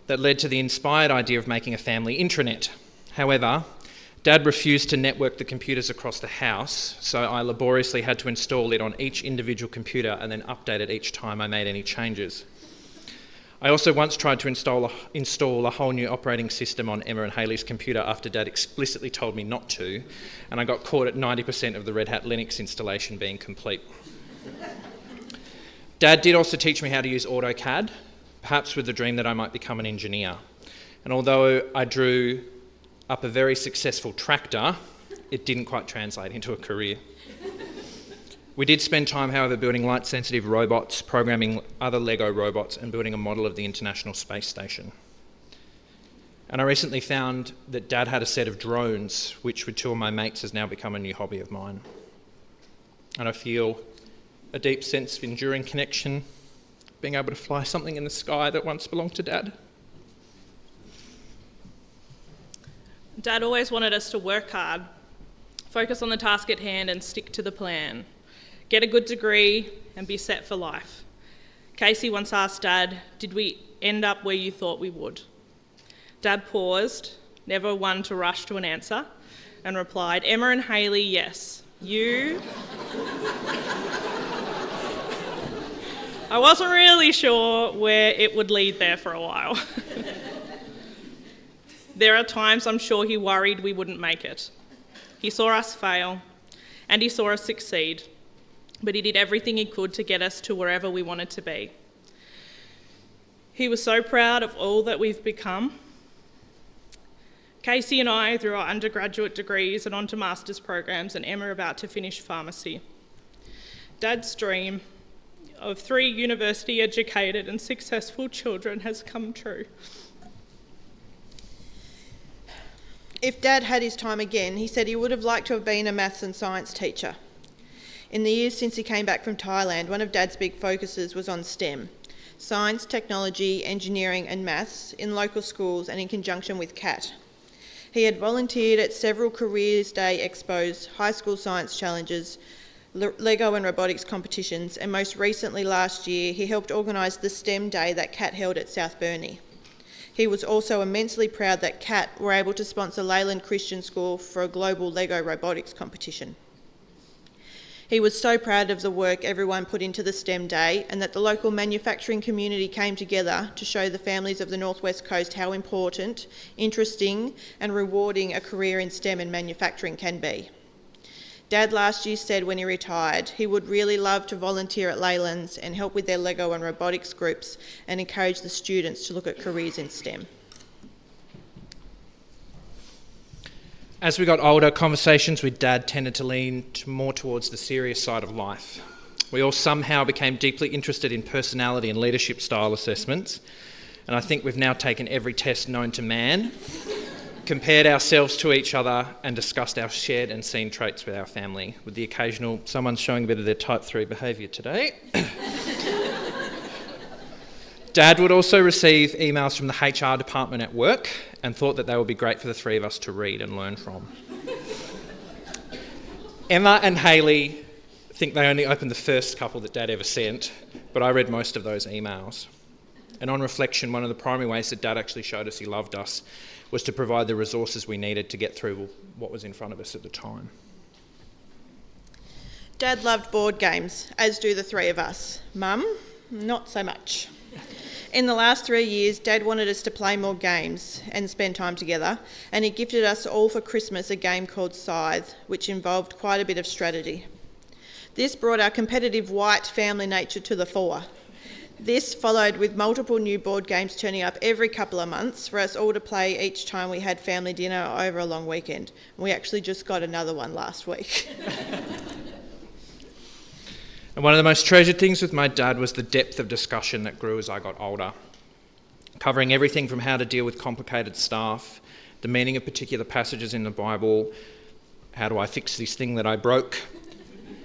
that led to the inspired idea of making a family intranet. However, Dad refused to network the computers across the house, so I laboriously had to install it on each individual computer and then update it each time I made any changes. I also once tried to install a whole new operating system on Emma and Hayley's computer after Dad explicitly told me not to, and I got caught at 90% of the Red Hat Linux installation being complete. Dad did also teach me how to use AutoCAD, perhaps with the dream that I might become an engineer. And although I drew up a very successful tractor, it didn't quite translate into a career. We did spend time, however, building light-sensitive robots, programming other Lego robots, and building a model of the International Space Station. And I recently found that Dad had a set of drones, which with two of my mates has now become a new hobby of mine. And I feel a deep sense of enduring connection, being able to fly something in the sky that once belonged to Dad. Dad always wanted us to work hard, focus on the task at hand and stick to the plan. Get a good degree and be set for life. Casey once asked Dad, "Did we end up where you thought we would?" Dad paused, never one to rush to an answer, and replied, "Emma and Hayley, yes. You?" I wasn't really sure where it would lead there for a while. There are times I'm sure he worried we wouldn't make it. He saw us fail, and he saw us succeed. But he did everything he could to get us to wherever we wanted to be. He was so proud of all that we've become. Casey and I, through our undergraduate degrees and onto master's programs, and Emma about to finish pharmacy. Dad's dream of 3 university-educated and successful children has come true. If Dad had his time again, he said he would have liked to have been a maths and science teacher. In the years since he came back from Thailand, one of Dad's big focuses was on STEM, science, technology, engineering and maths, in local schools and in conjunction with CAT. He had volunteered at several Careers Day expos, high school science challenges, Lego and robotics competitions, and most recently last year he helped organise the STEM Day that CAT held at South Burnie. He was also immensely proud that CAT were able to sponsor Leyland Christian School for a global Lego robotics competition. He was so proud of the work everyone put into the STEM Day and that the local manufacturing community came together to show the families of the North West Coast how important, interesting and rewarding a career in STEM and manufacturing can be. Dad last year said when he retired he would really love to volunteer at Leyland's and help with their Lego and robotics groups and encourage the students to look at careers in STEM. As we got older, conversations with Dad tended to lean more towards the serious side of life. We all somehow became deeply interested in personality and leadership style assessments, and I think we've now taken every test known to man, compared ourselves to each other and discussed our shared and seen traits with our family, with the occasional, someone's showing a bit of their type 3 behaviour today. Dad would also receive emails from the HR department at work and thought that they would be great for the three of us to read and learn from. Emma and Hayley think they only opened the first couple that Dad ever sent, but I read most of those emails. And on reflection, one of the primary ways that Dad actually showed us he loved us was to provide the resources we needed to get through what was in front of us at the time. Dad loved board games, as do the three of us. Mum, not so much. In the last 3 years, Dad wanted us to play more games and spend time together, and he gifted us all for Christmas a game called Scythe, which involved quite a bit of strategy. This brought our competitive white family nature to the fore. This followed with multiple new board games turning up every couple of months for us all to play each time we had family dinner over a long weekend. We actually just got another one last week. And one of the most treasured things with my dad was the depth of discussion that grew as I got older, covering everything from how to deal with complicated stuff, the meaning of particular passages in the Bible, how do I fix this thing that I broke,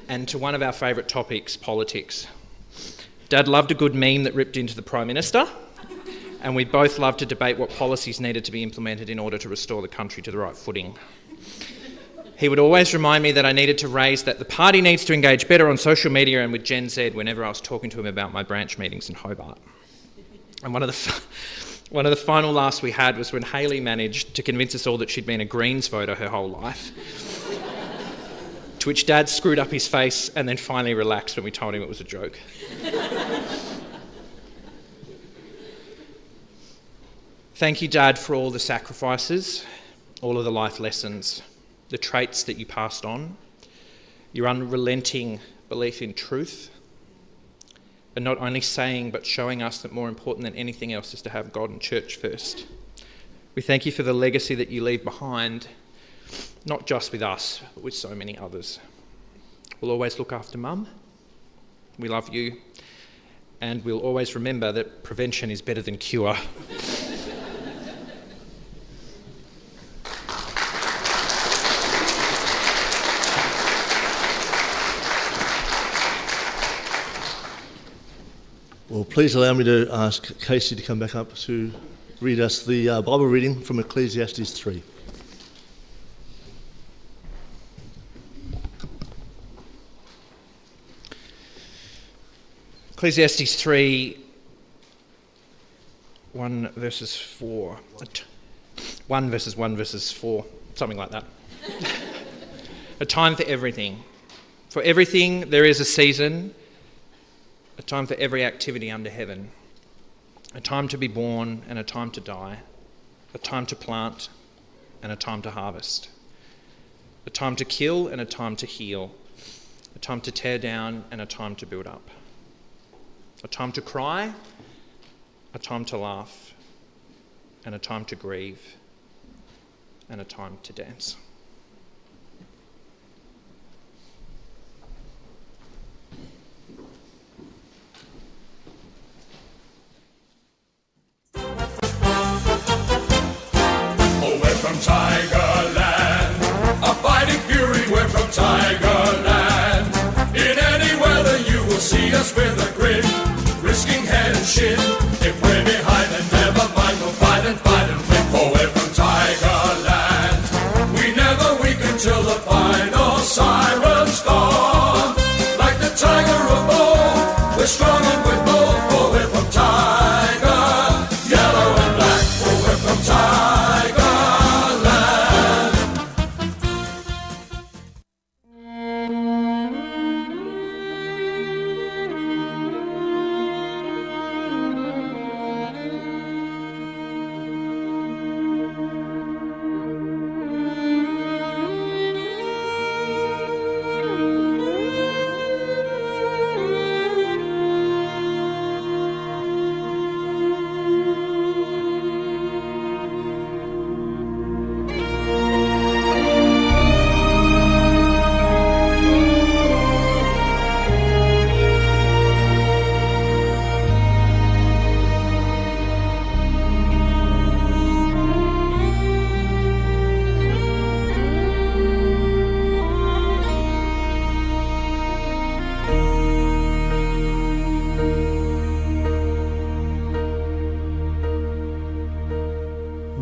and to one of our favourite topics, politics. Dad loved a good meme that ripped into the Prime Minister, and we both loved to debate what policies needed to be implemented in order to restore the country to the right footing. He would always remind me that I needed to raise that the party needs to engage better on social media and with Gen Z whenever I was talking to him about my branch meetings in Hobart. And one of the final laughs we had was when Hayley managed to convince us all that she'd been a Greens voter her whole life. To which Dad screwed up his face and then finally relaxed when we told him it was a joke. Thank you, Dad, for all the sacrifices, all of the life lessons, the traits that you passed on, your unrelenting belief in truth, and not only saying but showing us that more important than anything else is to have God and church first. We thank you for the legacy that you leave behind, not just with us, but with so many others. We'll always look after Mum. We love you. And we'll always remember that prevention is better than cure. Well, please allow me to ask Casey to come back up to read us the Bible reading from Ecclesiastes 3. Ecclesiastes 3, 1 verses 4. 1 verses 1 verses 4, something like that. A time for everything. For everything there is a season, a time for every activity under heaven. A time to be born and a time to die. A time to plant and a time to harvest. A time to kill and a time to heal. A time to tear down and a time to build up. A time to cry, a time to laugh, and a time to grieve, and a time to dance. Oh, we're from Tigerland, a fighting fury, we're from Tigerland. In any weather you will see us with a grin, risking head and shin. If we're behind, then never mind, we'll fight and win. For we're from Tigerland, we never weaken till the final siren's gone. Like the tiger of old, we're strong and we're bold. For we're from Tiger, yellow and black. For we're from Tigerland.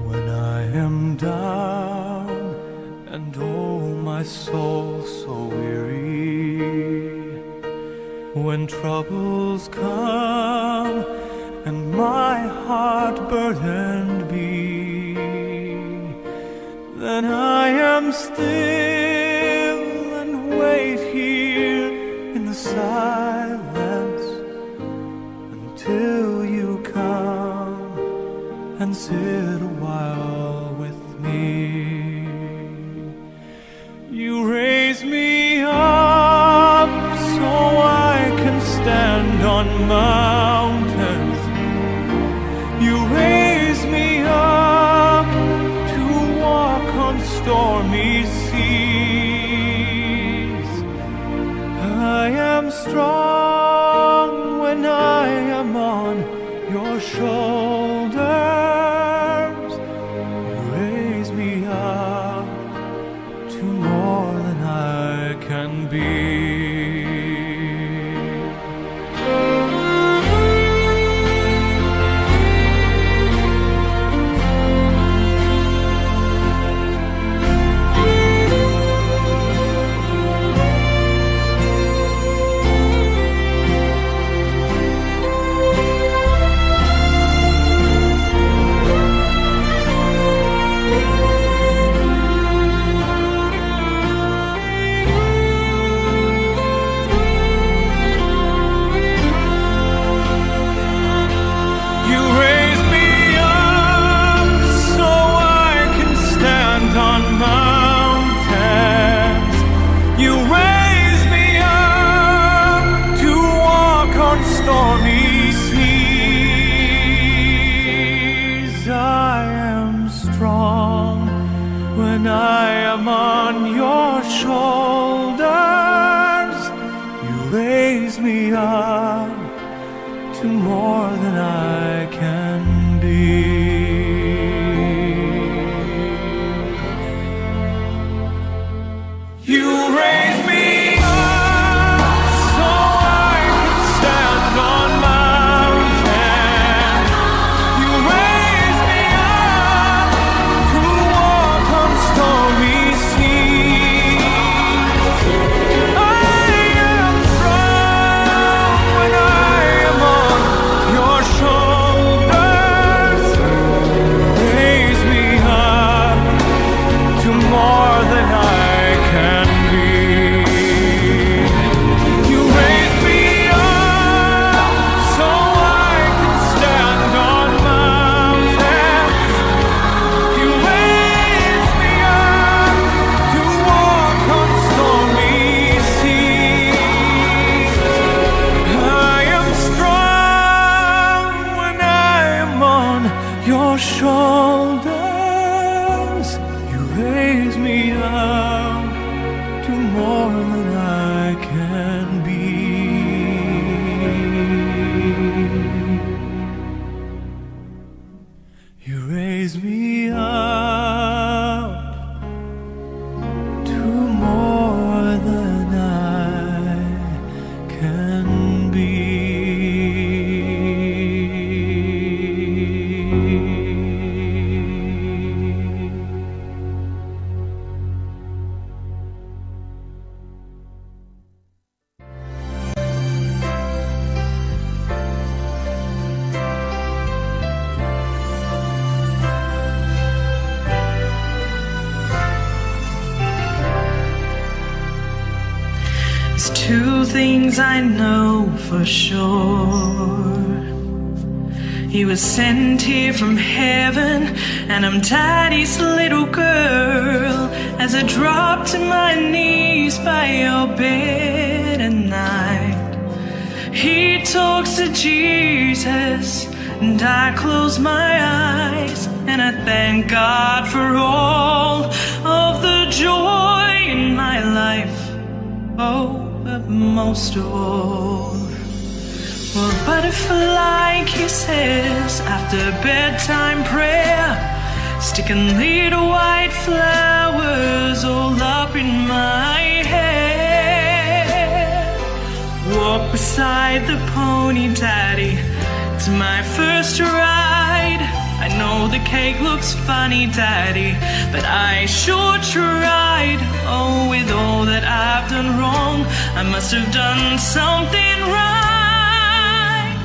When I am down and oh my soul so weary, when troubles come and my heart burdened be, when I am still and wait here in the silence until you come and sit a while with me. You raise me up so I can stand on mountains. You raise me up to walk on stormy seas. I am strong when I am on your shoulders. You raise me up to more than I can be. When I am on your shoulders, you raise me up to more than I can be. You raise me up so I can stand on mountains. You raise me up to walk on stormy seas. I am strong when I am on your shoulders. Raise me up to more than I can be. You raise me up so I can stand on mountains. You raise me up to walk on stormy seas. I am strong when I am on your shoulders. You raise me up to more than I can be. You raise me up to more than I can be. There's two things I know for sure. He was sent here from heaven, and I'm Daddy's little girl. As I drop to my knees by your bed at night, he talks to Jesus, and I close my eyes, and I thank God for all of the joy in my life. Oh, but most of all, well, a butterfly kisses after bedtime prayer, sticking little white flowers all up in my hair. Walk beside the pony, Daddy, it's my first ride. I know the cake looks funny, Daddy, but I sure tried. Oh, with all that I've done wrong, I must have done something right.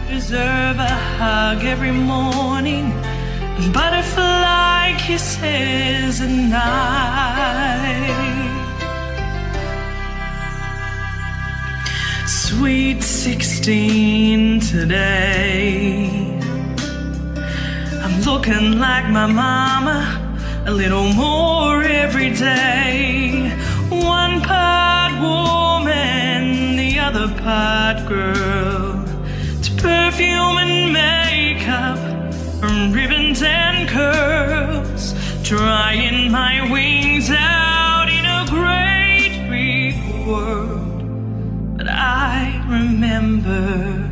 Deserve a hug every morning, butterfly kisses at night. Sweet 16 today, I'm looking like my mama, a little more every day. One part woman, the other part girl, to perfume and makeup, from ribbons and curls, trying my wings out in a great big world. But I remember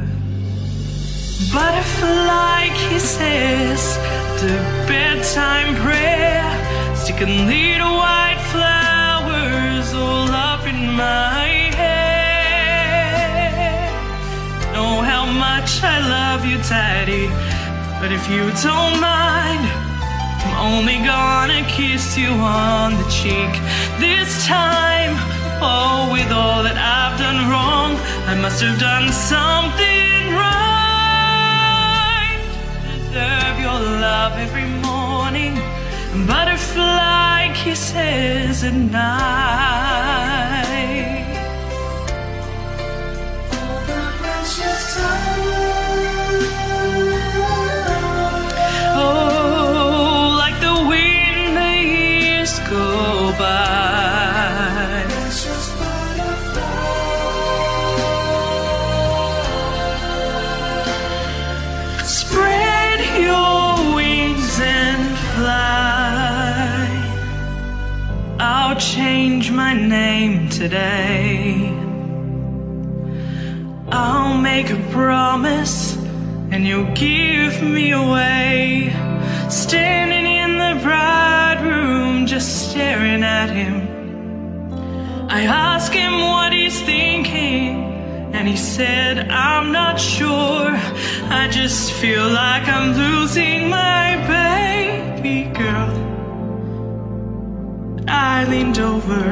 butterfly kisses, the bedtime prayer, sticking little white flowers all up in my hair. Know how much I love you, Daddy, but if you don't mind, I'm only gonna kiss you on the cheek this time. Oh, with all that I've done wrong, I must have done something right to deserve your love every morning, butterfly kisses at night. All the precious time, oh, like the wind the years go by. Spread your wings and fly. I'll change my name today. I'll make a promise and you'll give me away. Standing in the bride room, just staring at him, I ask him what he's thinking, and he said, I'm not sure, I just feel like I'm losing my baby girl. I leaned over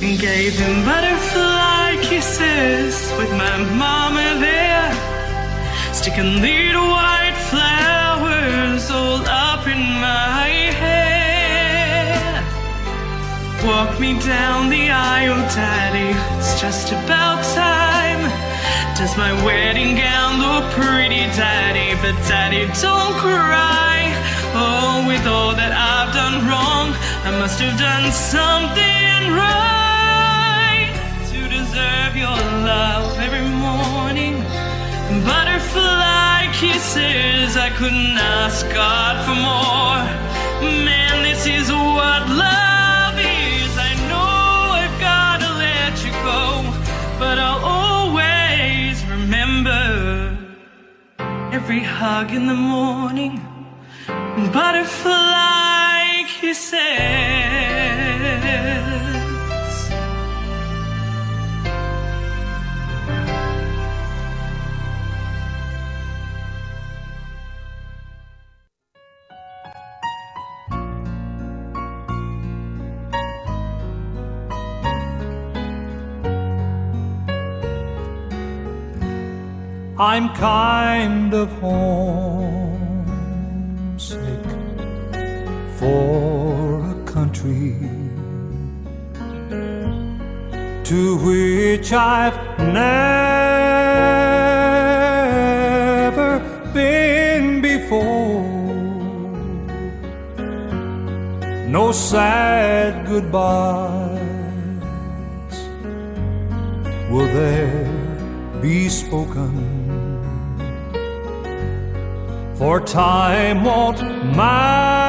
and gave him butterfly kisses with my mama there, sticking little white flowers all up in my hair. Walk me down the aisle, Daddy, it's just about time. Does my wedding gown look pretty, Daddy? But Daddy, don't cry. Oh, with all that I've done wrong, I must have done something right to deserve your love every morning. Butterfly kisses, I couldn't ask God for more. Man, this is what love is. I know I've gotta let you go, but I'll always remember every hug in the morning, butterfly kisses. I'm kind of homesick for a country to which I've never been before. No sad goodbyes will there be spoken, for time won't matter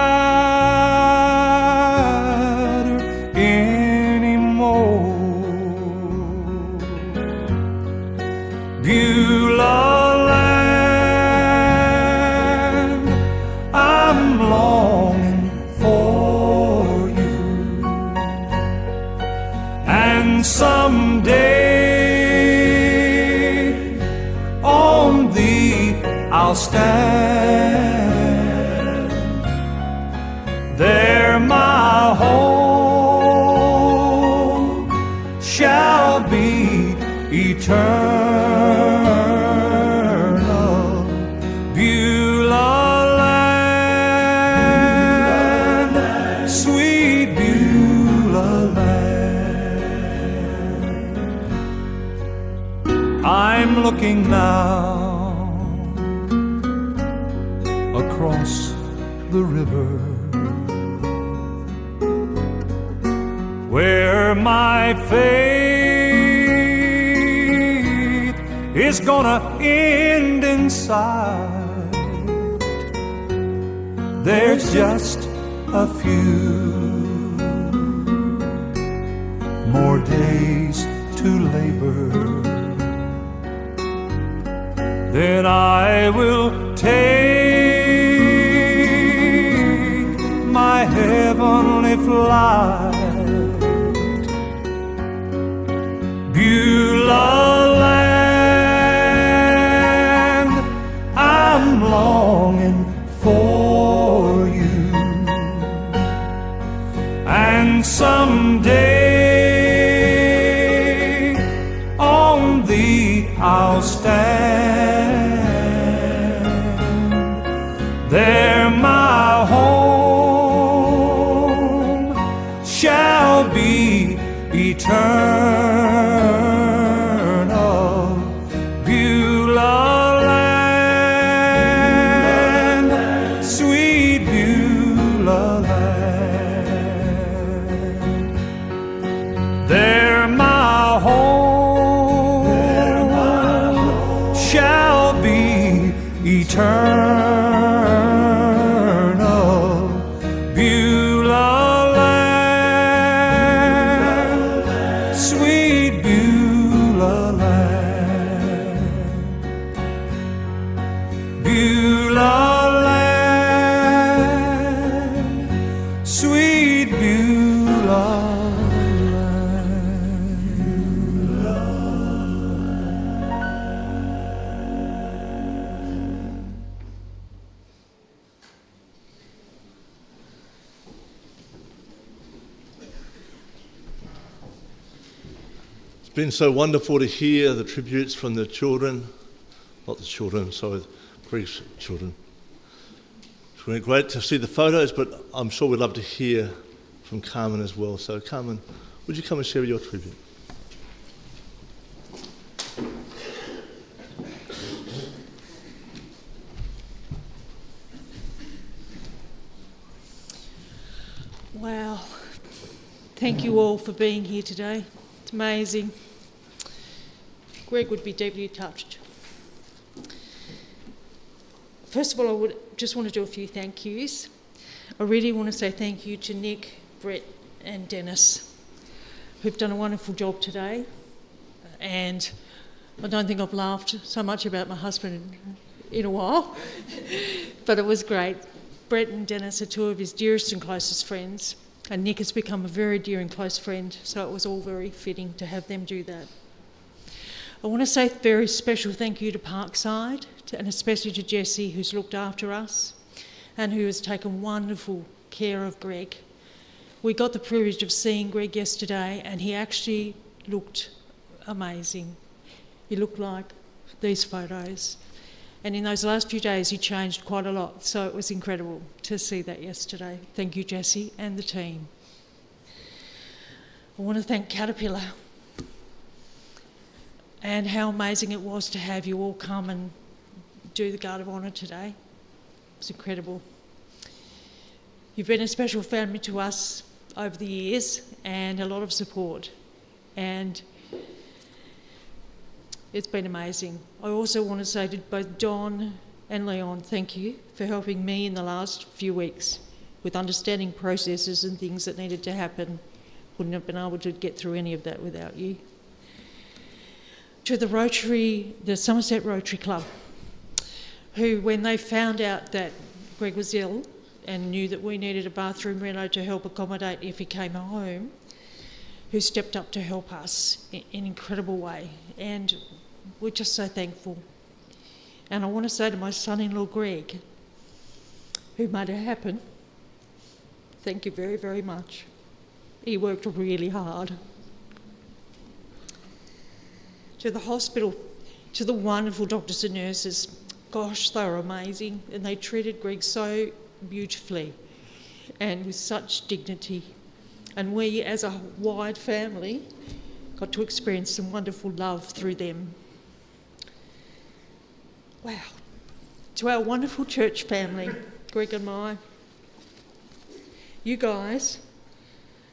anymore. Beulah land, I'm longing for you, and someday on thee I'll stand. There my home shall be eternal. Beulah land. I'm looking now across the river, where my faith is gonna end in sight. There's just a few more days to labor, then I will take my heavenly flight. Beulah land, I'm longing for you, and someday on thee I'll stand. There my home shall be eternal. Beulah land, sweet Beulah land. There my home shall be eternal. Beulah land, sweet Beulah land. Beulah land, sweet Beulah It's been so wonderful to hear the tributes from the children, Greg's children. It's been great to see the photos, but I'm sure we'd love to hear from Carman as well. So Carman, would you come and share your tribute? Wow. Thank you all for being here today. It's amazing. Greg would be deeply touched. First of all, I would just want to do a few thank yous. I really want to say thank you to Nick, Brett and Dennis, who've done a wonderful job today. And I don't think I've laughed so much about my husband in a while, but it was great. Brett and Dennis are two of his dearest and closest friends, and Nick has become a very dear and close friend, so it was all very fitting to have them do that. I want to say a very special thank you to Parkside, and especially to Jessie, who's looked after us and who has taken wonderful care of Greg. We got the privilege of seeing Greg yesterday, and he actually looked amazing. He looked like these photos. And in those last few days, he changed quite a lot, so it was incredible to see that yesterday. Thank you, Jessie, and the team. I want to thank Caterpillar, and how amazing it was to have you all come and do the Guard of Honour today. It was incredible. You've been a special family to us over the years, and a lot of support, and it's been amazing. I also want to say to both Don and Leon, thank you for helping me in the last few weeks with understanding processes and things that needed to happen. Wouldn't have been able to get through any of that without you. To the Rotary, the Somerset Rotary Club, who, when they found out that Greg was ill and knew that we needed a bathroom reno to help accommodate if he came home, who stepped up to help us in an incredible way. And we're just so thankful. And I want to say to my son-in-law, Greg, who made it happen, thank you very, very much. He worked really hard. To the hospital, to the wonderful doctors and nurses, gosh, they were amazing, and they treated Greg so beautifully and with such dignity. And we, as a wide family, got to experience some wonderful love through them. Wow. To our wonderful church family, Greg and I, you guys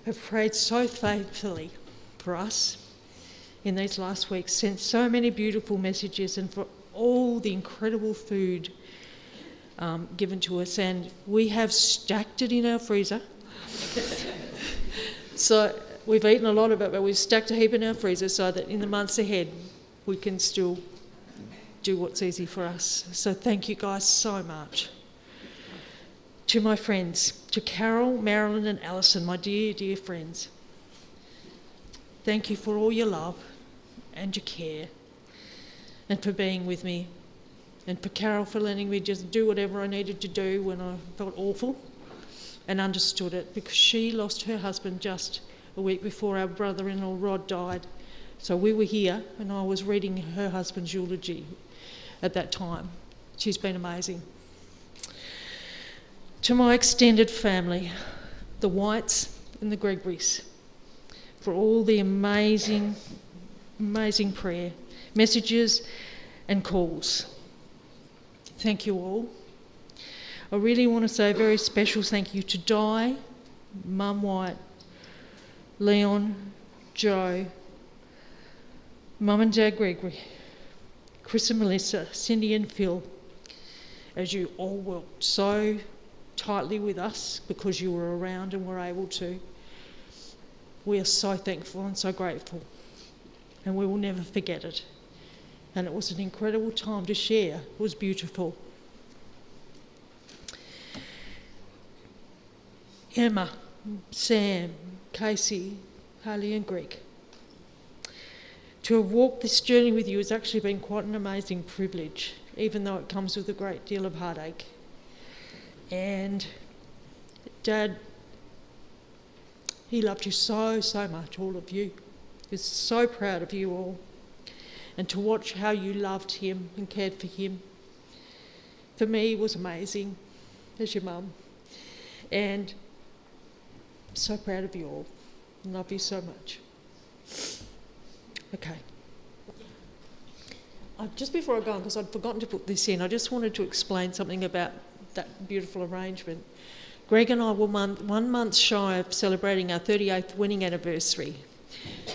have prayed so faithfully for us in these last weeks, sent so many beautiful messages, and for all the incredible food given to us, and we have stacked it in our freezer. So we've eaten a lot of it, but we've stacked a heap in our freezer so that in the months ahead we can still do what's easy for us. So thank you guys so much. To my friends, to Carol, Marilyn and Alison, my dear, dear friends, thank you for all your love and your care, and for being with me, and for Carol for letting me just do whatever I needed to do when I felt awful and understood it, because she lost her husband just a week before our brother-in-law Rod died. So we were here and I was reading her husband's eulogy at that time. She's been amazing. To my extended family, the Whites and the Gregorys, for all the amazing, amazing prayer, messages and calls. Thank you all. I really want to say a very special thank you to Di, Mum White, Leon, Joe, Mum and Dad Gregory, Chris and Melissa, Cindy and Phil, as you all worked so tightly with us because you were around and were able to. We are so thankful and so grateful, and we will never forget it. And it was an incredible time to share. It was beautiful. Emma, Sam, Casey, Harley and Greg. To have walked this journey with you has actually been quite an amazing privilege, even though it comes with a great deal of heartache. And Dad, he loved you so, so much, all of you. He was so proud of you all. And to watch how you loved him and cared for him, for me, was amazing, as your mum. And I'm so proud of you all. I love you so much. Okay. Just before I go on, because I'd forgotten to put this in, I just wanted to explain something about that beautiful arrangement. Greg and I were 1 month shy of celebrating our 38th wedding anniversary.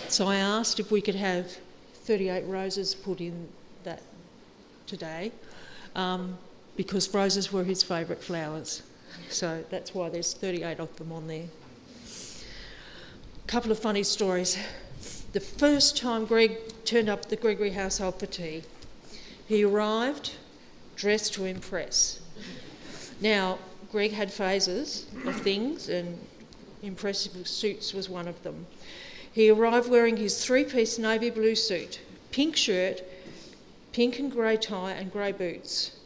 So I asked if we could have 38 roses put in that today, because roses were his favourite flowers. So that's why there's 38 of them on there. A couple of funny stories. The first time Greg turned up at the Gregory household for tea, he arrived dressed to impress. Now, Greg had phases of things, and impressive suits was one of them. He arrived wearing his 3-piece navy blue suit, pink shirt, pink and grey tie and grey boots.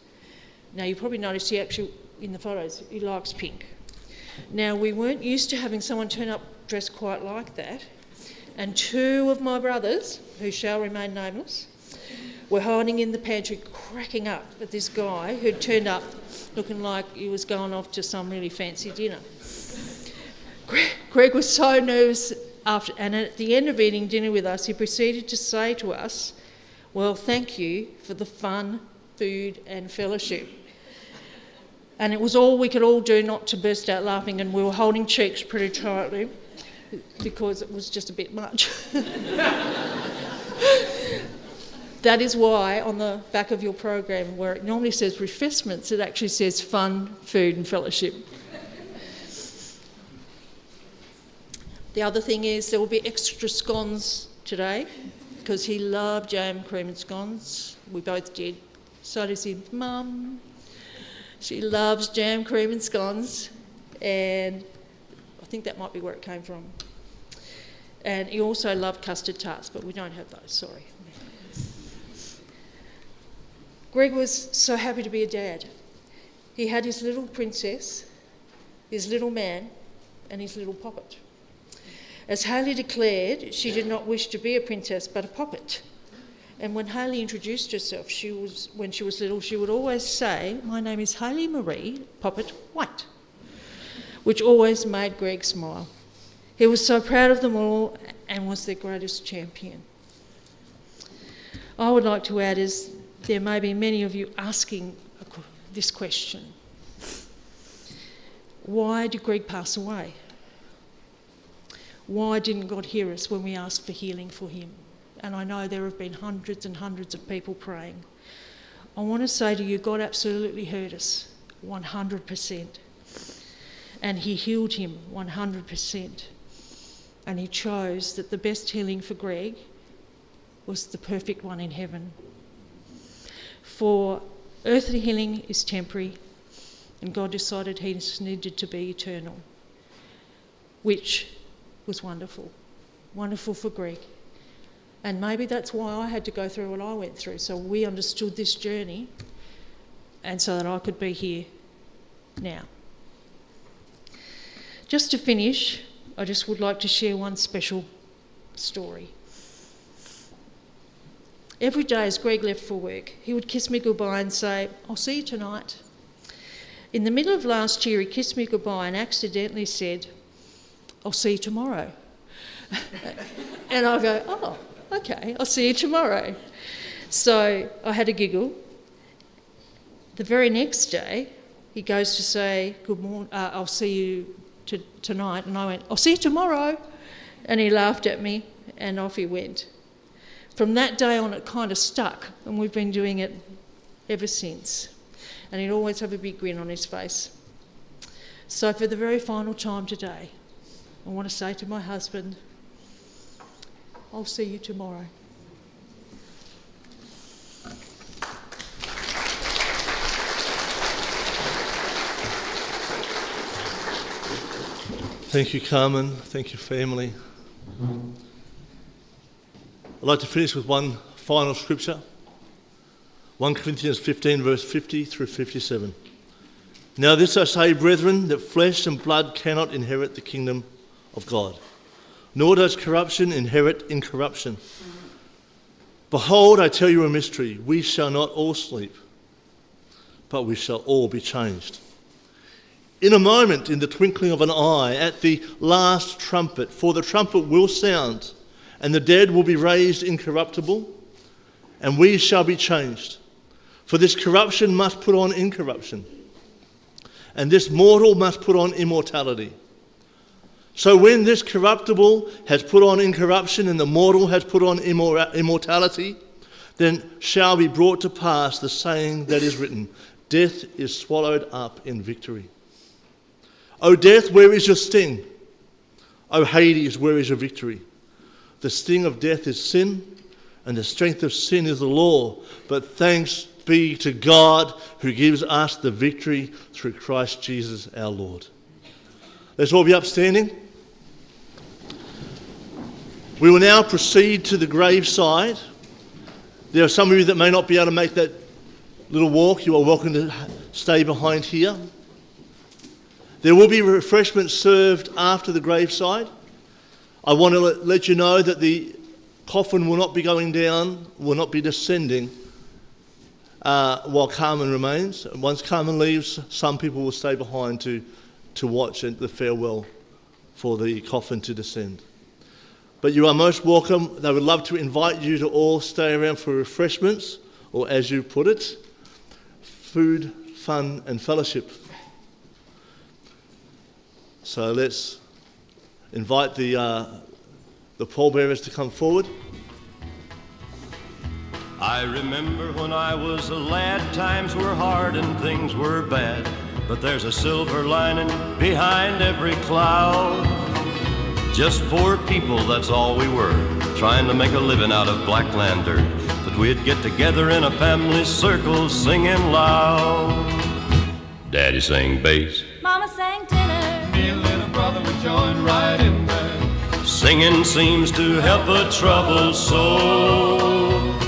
Now, you probably noticed he actually, in the photos, he likes pink. Now, we weren't used to having someone turn up dressed quite like that, and 2 of my brothers, who shall remain nameless, were hiding in the pantry cracking up at this guy who'd turned up looking like he was going off to some really fancy dinner. Greg was so nervous after, and at the end of eating dinner with us, he proceeded to say to us, "Well, thank you for the fun, food and fellowship." And it was all we could all do not to burst out laughing, and we were holding cheeks pretty tightly because it was just a bit much. That is why on the back of your program, where it normally says refreshments, it actually says fun, food and fellowship. The other thing is there will be extra scones today because he loved jam, cream and scones. We both did. So does his mum. She loves jam, cream and scones, and I think that might be where it came from. And he also loved custard tarts, but we don't have those, sorry. Greg was so happy to be a dad. He had his little princess, his little man, and his little poppet. As Hayley declared, she did not wish to be a princess but a poppet. And when Hayley introduced herself, when she was little, she would always say, "My name is Hayley Marie Poppet White," which always made Greg smile. He was so proud of them all and was their greatest champion. I would like to add is there may be many of you asking this question. Why did Greg pass away? Why didn't God hear us when we asked for healing for him? And I know there have been hundreds and hundreds of people praying. I want to say to you, God absolutely heard us, 100%. And he healed him 100%. And he chose that the best healing for Greg was the perfect one in heaven. For earthly healing is temporary, and God decided he needed to be eternal, which was wonderful. Wonderful for Greg. And maybe that's why I had to go through what I went through, so we understood this journey and so that I could be here now. Just to finish, I just would like to share one special story. Every day as Greg left for work, he would kiss me goodbye and say, "I'll see you tonight." In the middle of last year, he kissed me goodbye and accidentally said, "I'll see you tomorrow." And I go, "Oh, okay, I'll see you tomorrow." So I had a giggle. The very next day, he goes to say, "Good morning, I'll see you tonight." And I went, "I'll see you tomorrow." And he laughed at me and off he went. From that day on, it kind of stuck, and we've been doing it ever since. And he'd always have a big grin on his face. So for the very final time today, I want to say to my husband, "I'll see you tomorrow." Thank you, Carman. Thank you, family. I'd like to finish with one final scripture. 1 Corinthians 15, verse 50 through 57. "Now this I say, brethren, that flesh and blood cannot inherit the kingdom of God, nor does corruption inherit incorruption. Behold, I tell you a mystery. We shall not all sleep, but we shall all be changed. In a moment, in the twinkling of an eye, at the last trumpet, for the trumpet will sound, and the dead will be raised incorruptible, and we shall be changed. For this corruption must put on incorruption, and this mortal must put on immortality. So when this corruptible has put on incorruption, and the mortal has put on immortality, then shall be brought to pass the saying that is written, death is swallowed up in victory. O death, where is your sting? O Hades, where is your victory? The sting of death is sin, and the strength of sin is the law. But thanks be to God who gives us the victory through Christ Jesus our Lord." Let's all be upstanding. We will now proceed to the graveside. There are some of you that may not be able to make that little walk. You are welcome to stay behind here. There will be refreshments served after the graveside. I want to let you know that the coffin will not be going down, will not be descending while Carman remains. Once Carman leaves, some people will stay behind to watch the farewell for the coffin to descend. But you are most welcome. They would love to invite you to all stay around for refreshments, or as you put it, food, fun and fellowship. So let's invite the pallbearers to come forward. I remember when I was a lad, times were hard and things were bad, but there's a silver lining behind every cloud. Just poor people, that's all we were, trying to make a living out of black land dirt. But we'd get together in a family circle singing loud. Daddy sang bass, Mama sang tenor, Me and little brother would join right in there. singing seems to help a troubled soul.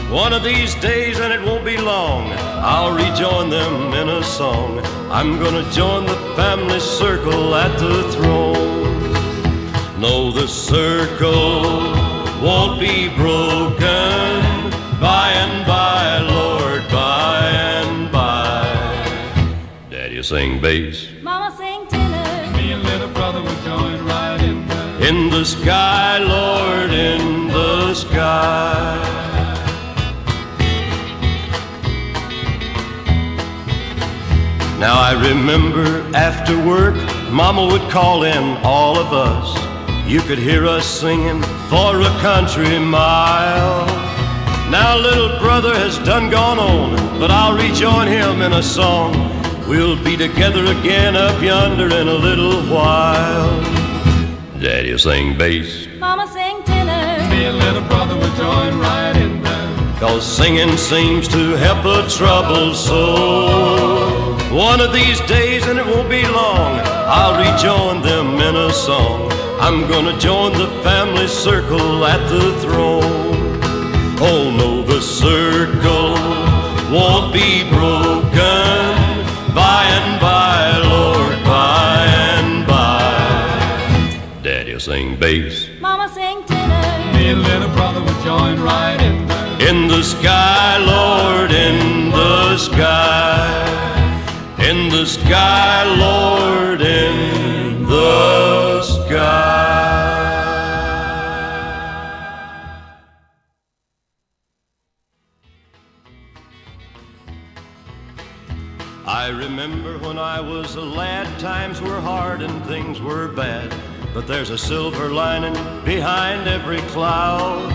One of these days, and it won't be long, I'll rejoin them in a song. I'm gonna join the family circle at the throne. No, the circle won't be broken by and by, Lord, by and by. Daddy'll sing bass, Mama sang tenor, Me and little brother would join right in there. in the sky, Lord, in the sky. Now I remember after work, Mama would call in all of us. You could hear us singing for a country mile. Now little brother has done gone on, but I'll rejoin him in a song. We'll be together again up yonder in a little while. Daddy'll sing bass, Mama sing tenor. Me and little brother will join right in there. 'cause singing seems to help a troubled soul. One of these days, and it won't be long, I'll rejoin them in a song. I'm gonna join the family circle at the throne. Oh no, the circle won't be broken. By and by, Lord, by and by. Daddy'll sing bass, Mama sing tenor. Me and little brother will join right in there. in the sky, Lord, in the sky. In the sky, Lord, in the sky. I remember when I was a lad, times were hard and things were bad, but there's a silver lining behind every cloud.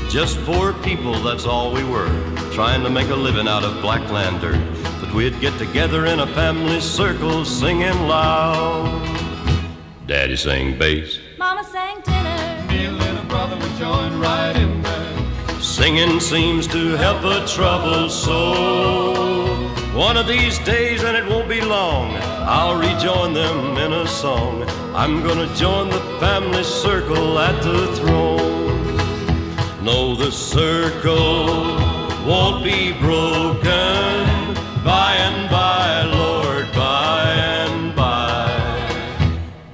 Just poor people, that's all we were, trying to make a living out of black land dirt. But we'd get together in a family circle singing loud. Daddy sang bass, Mama sang tenor. Me and little brother will join right in there. singing seems to help a troubled soul. One of these days, and it won't be long, I'll rejoin them in a song. I'm gonna join the family circle at the throne. No, the circle won't be broken. By and by, Lord, by and by.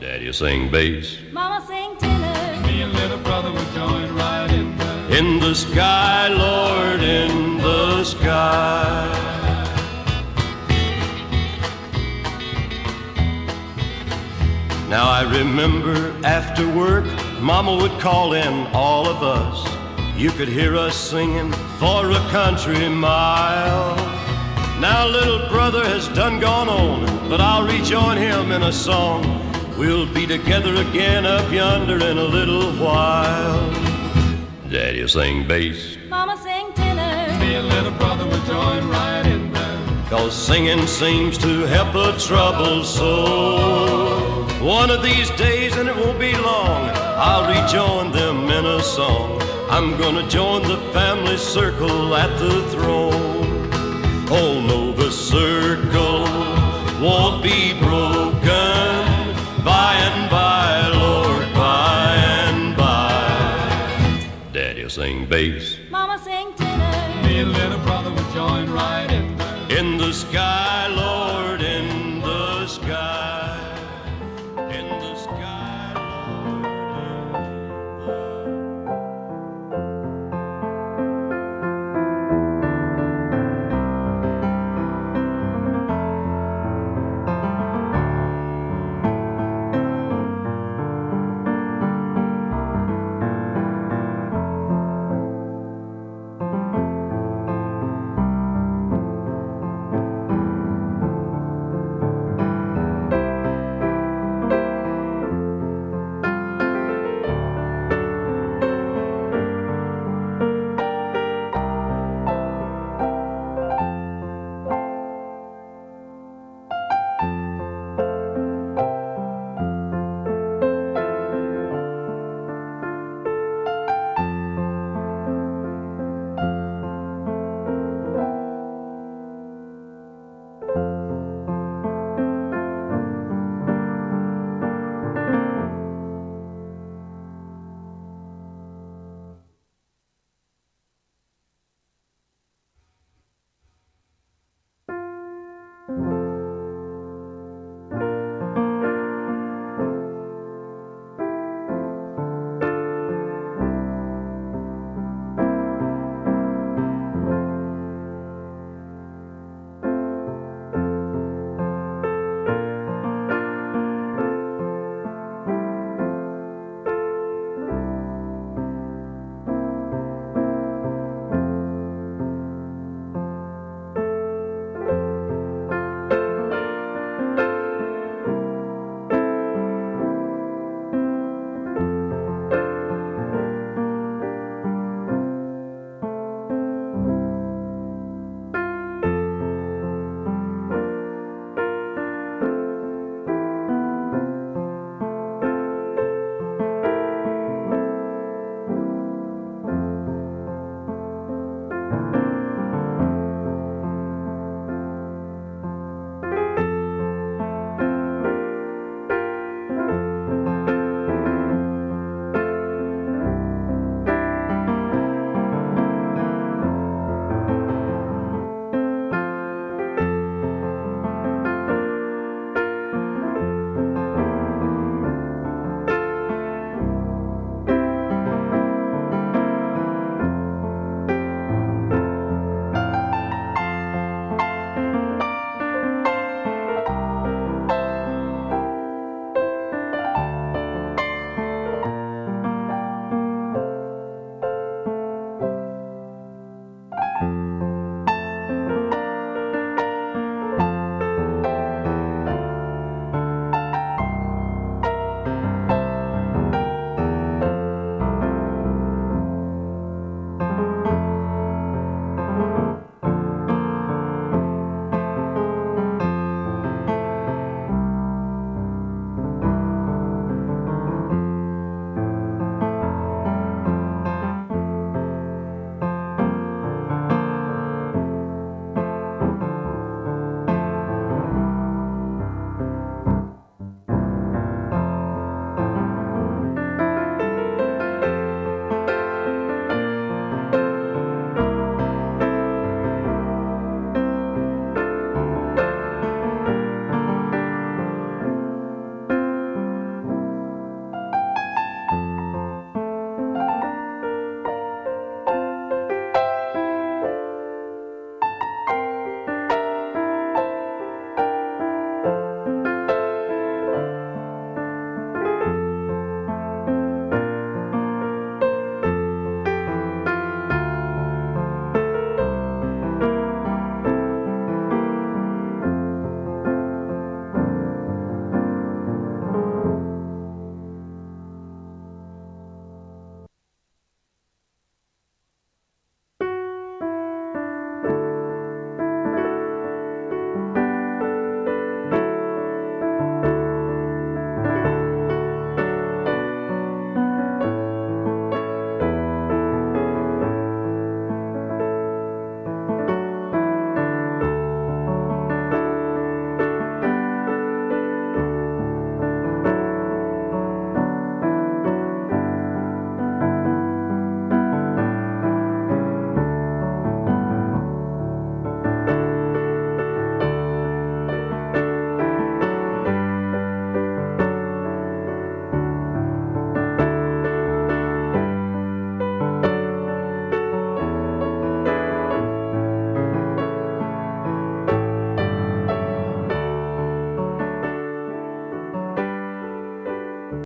Daddy'll sing bass, Mama sing tenor. Me and little brother will join right in there. in the sky, Lord, in the sky. Now I remember after work, Mama would call in all of us. You could hear us singing for a country mile. Now little brother has done gone on, but I'll rejoin him in a song. We'll be together again up yonder in a little while. Daddy'll sing bass, Mama sing tenor. Me and little brother will join right in there. 'cause singing seems to help a troubled soul. One of these days, and it won't be long, I'll rejoin them in a song. I'm gonna join the family circle at the throne. Oh no, the circle won't be broken. By and by, Lord, by and by. Daddy'll sing bass, Mama sing tenor. Me and little brother will join right in there. in the sky, Lord.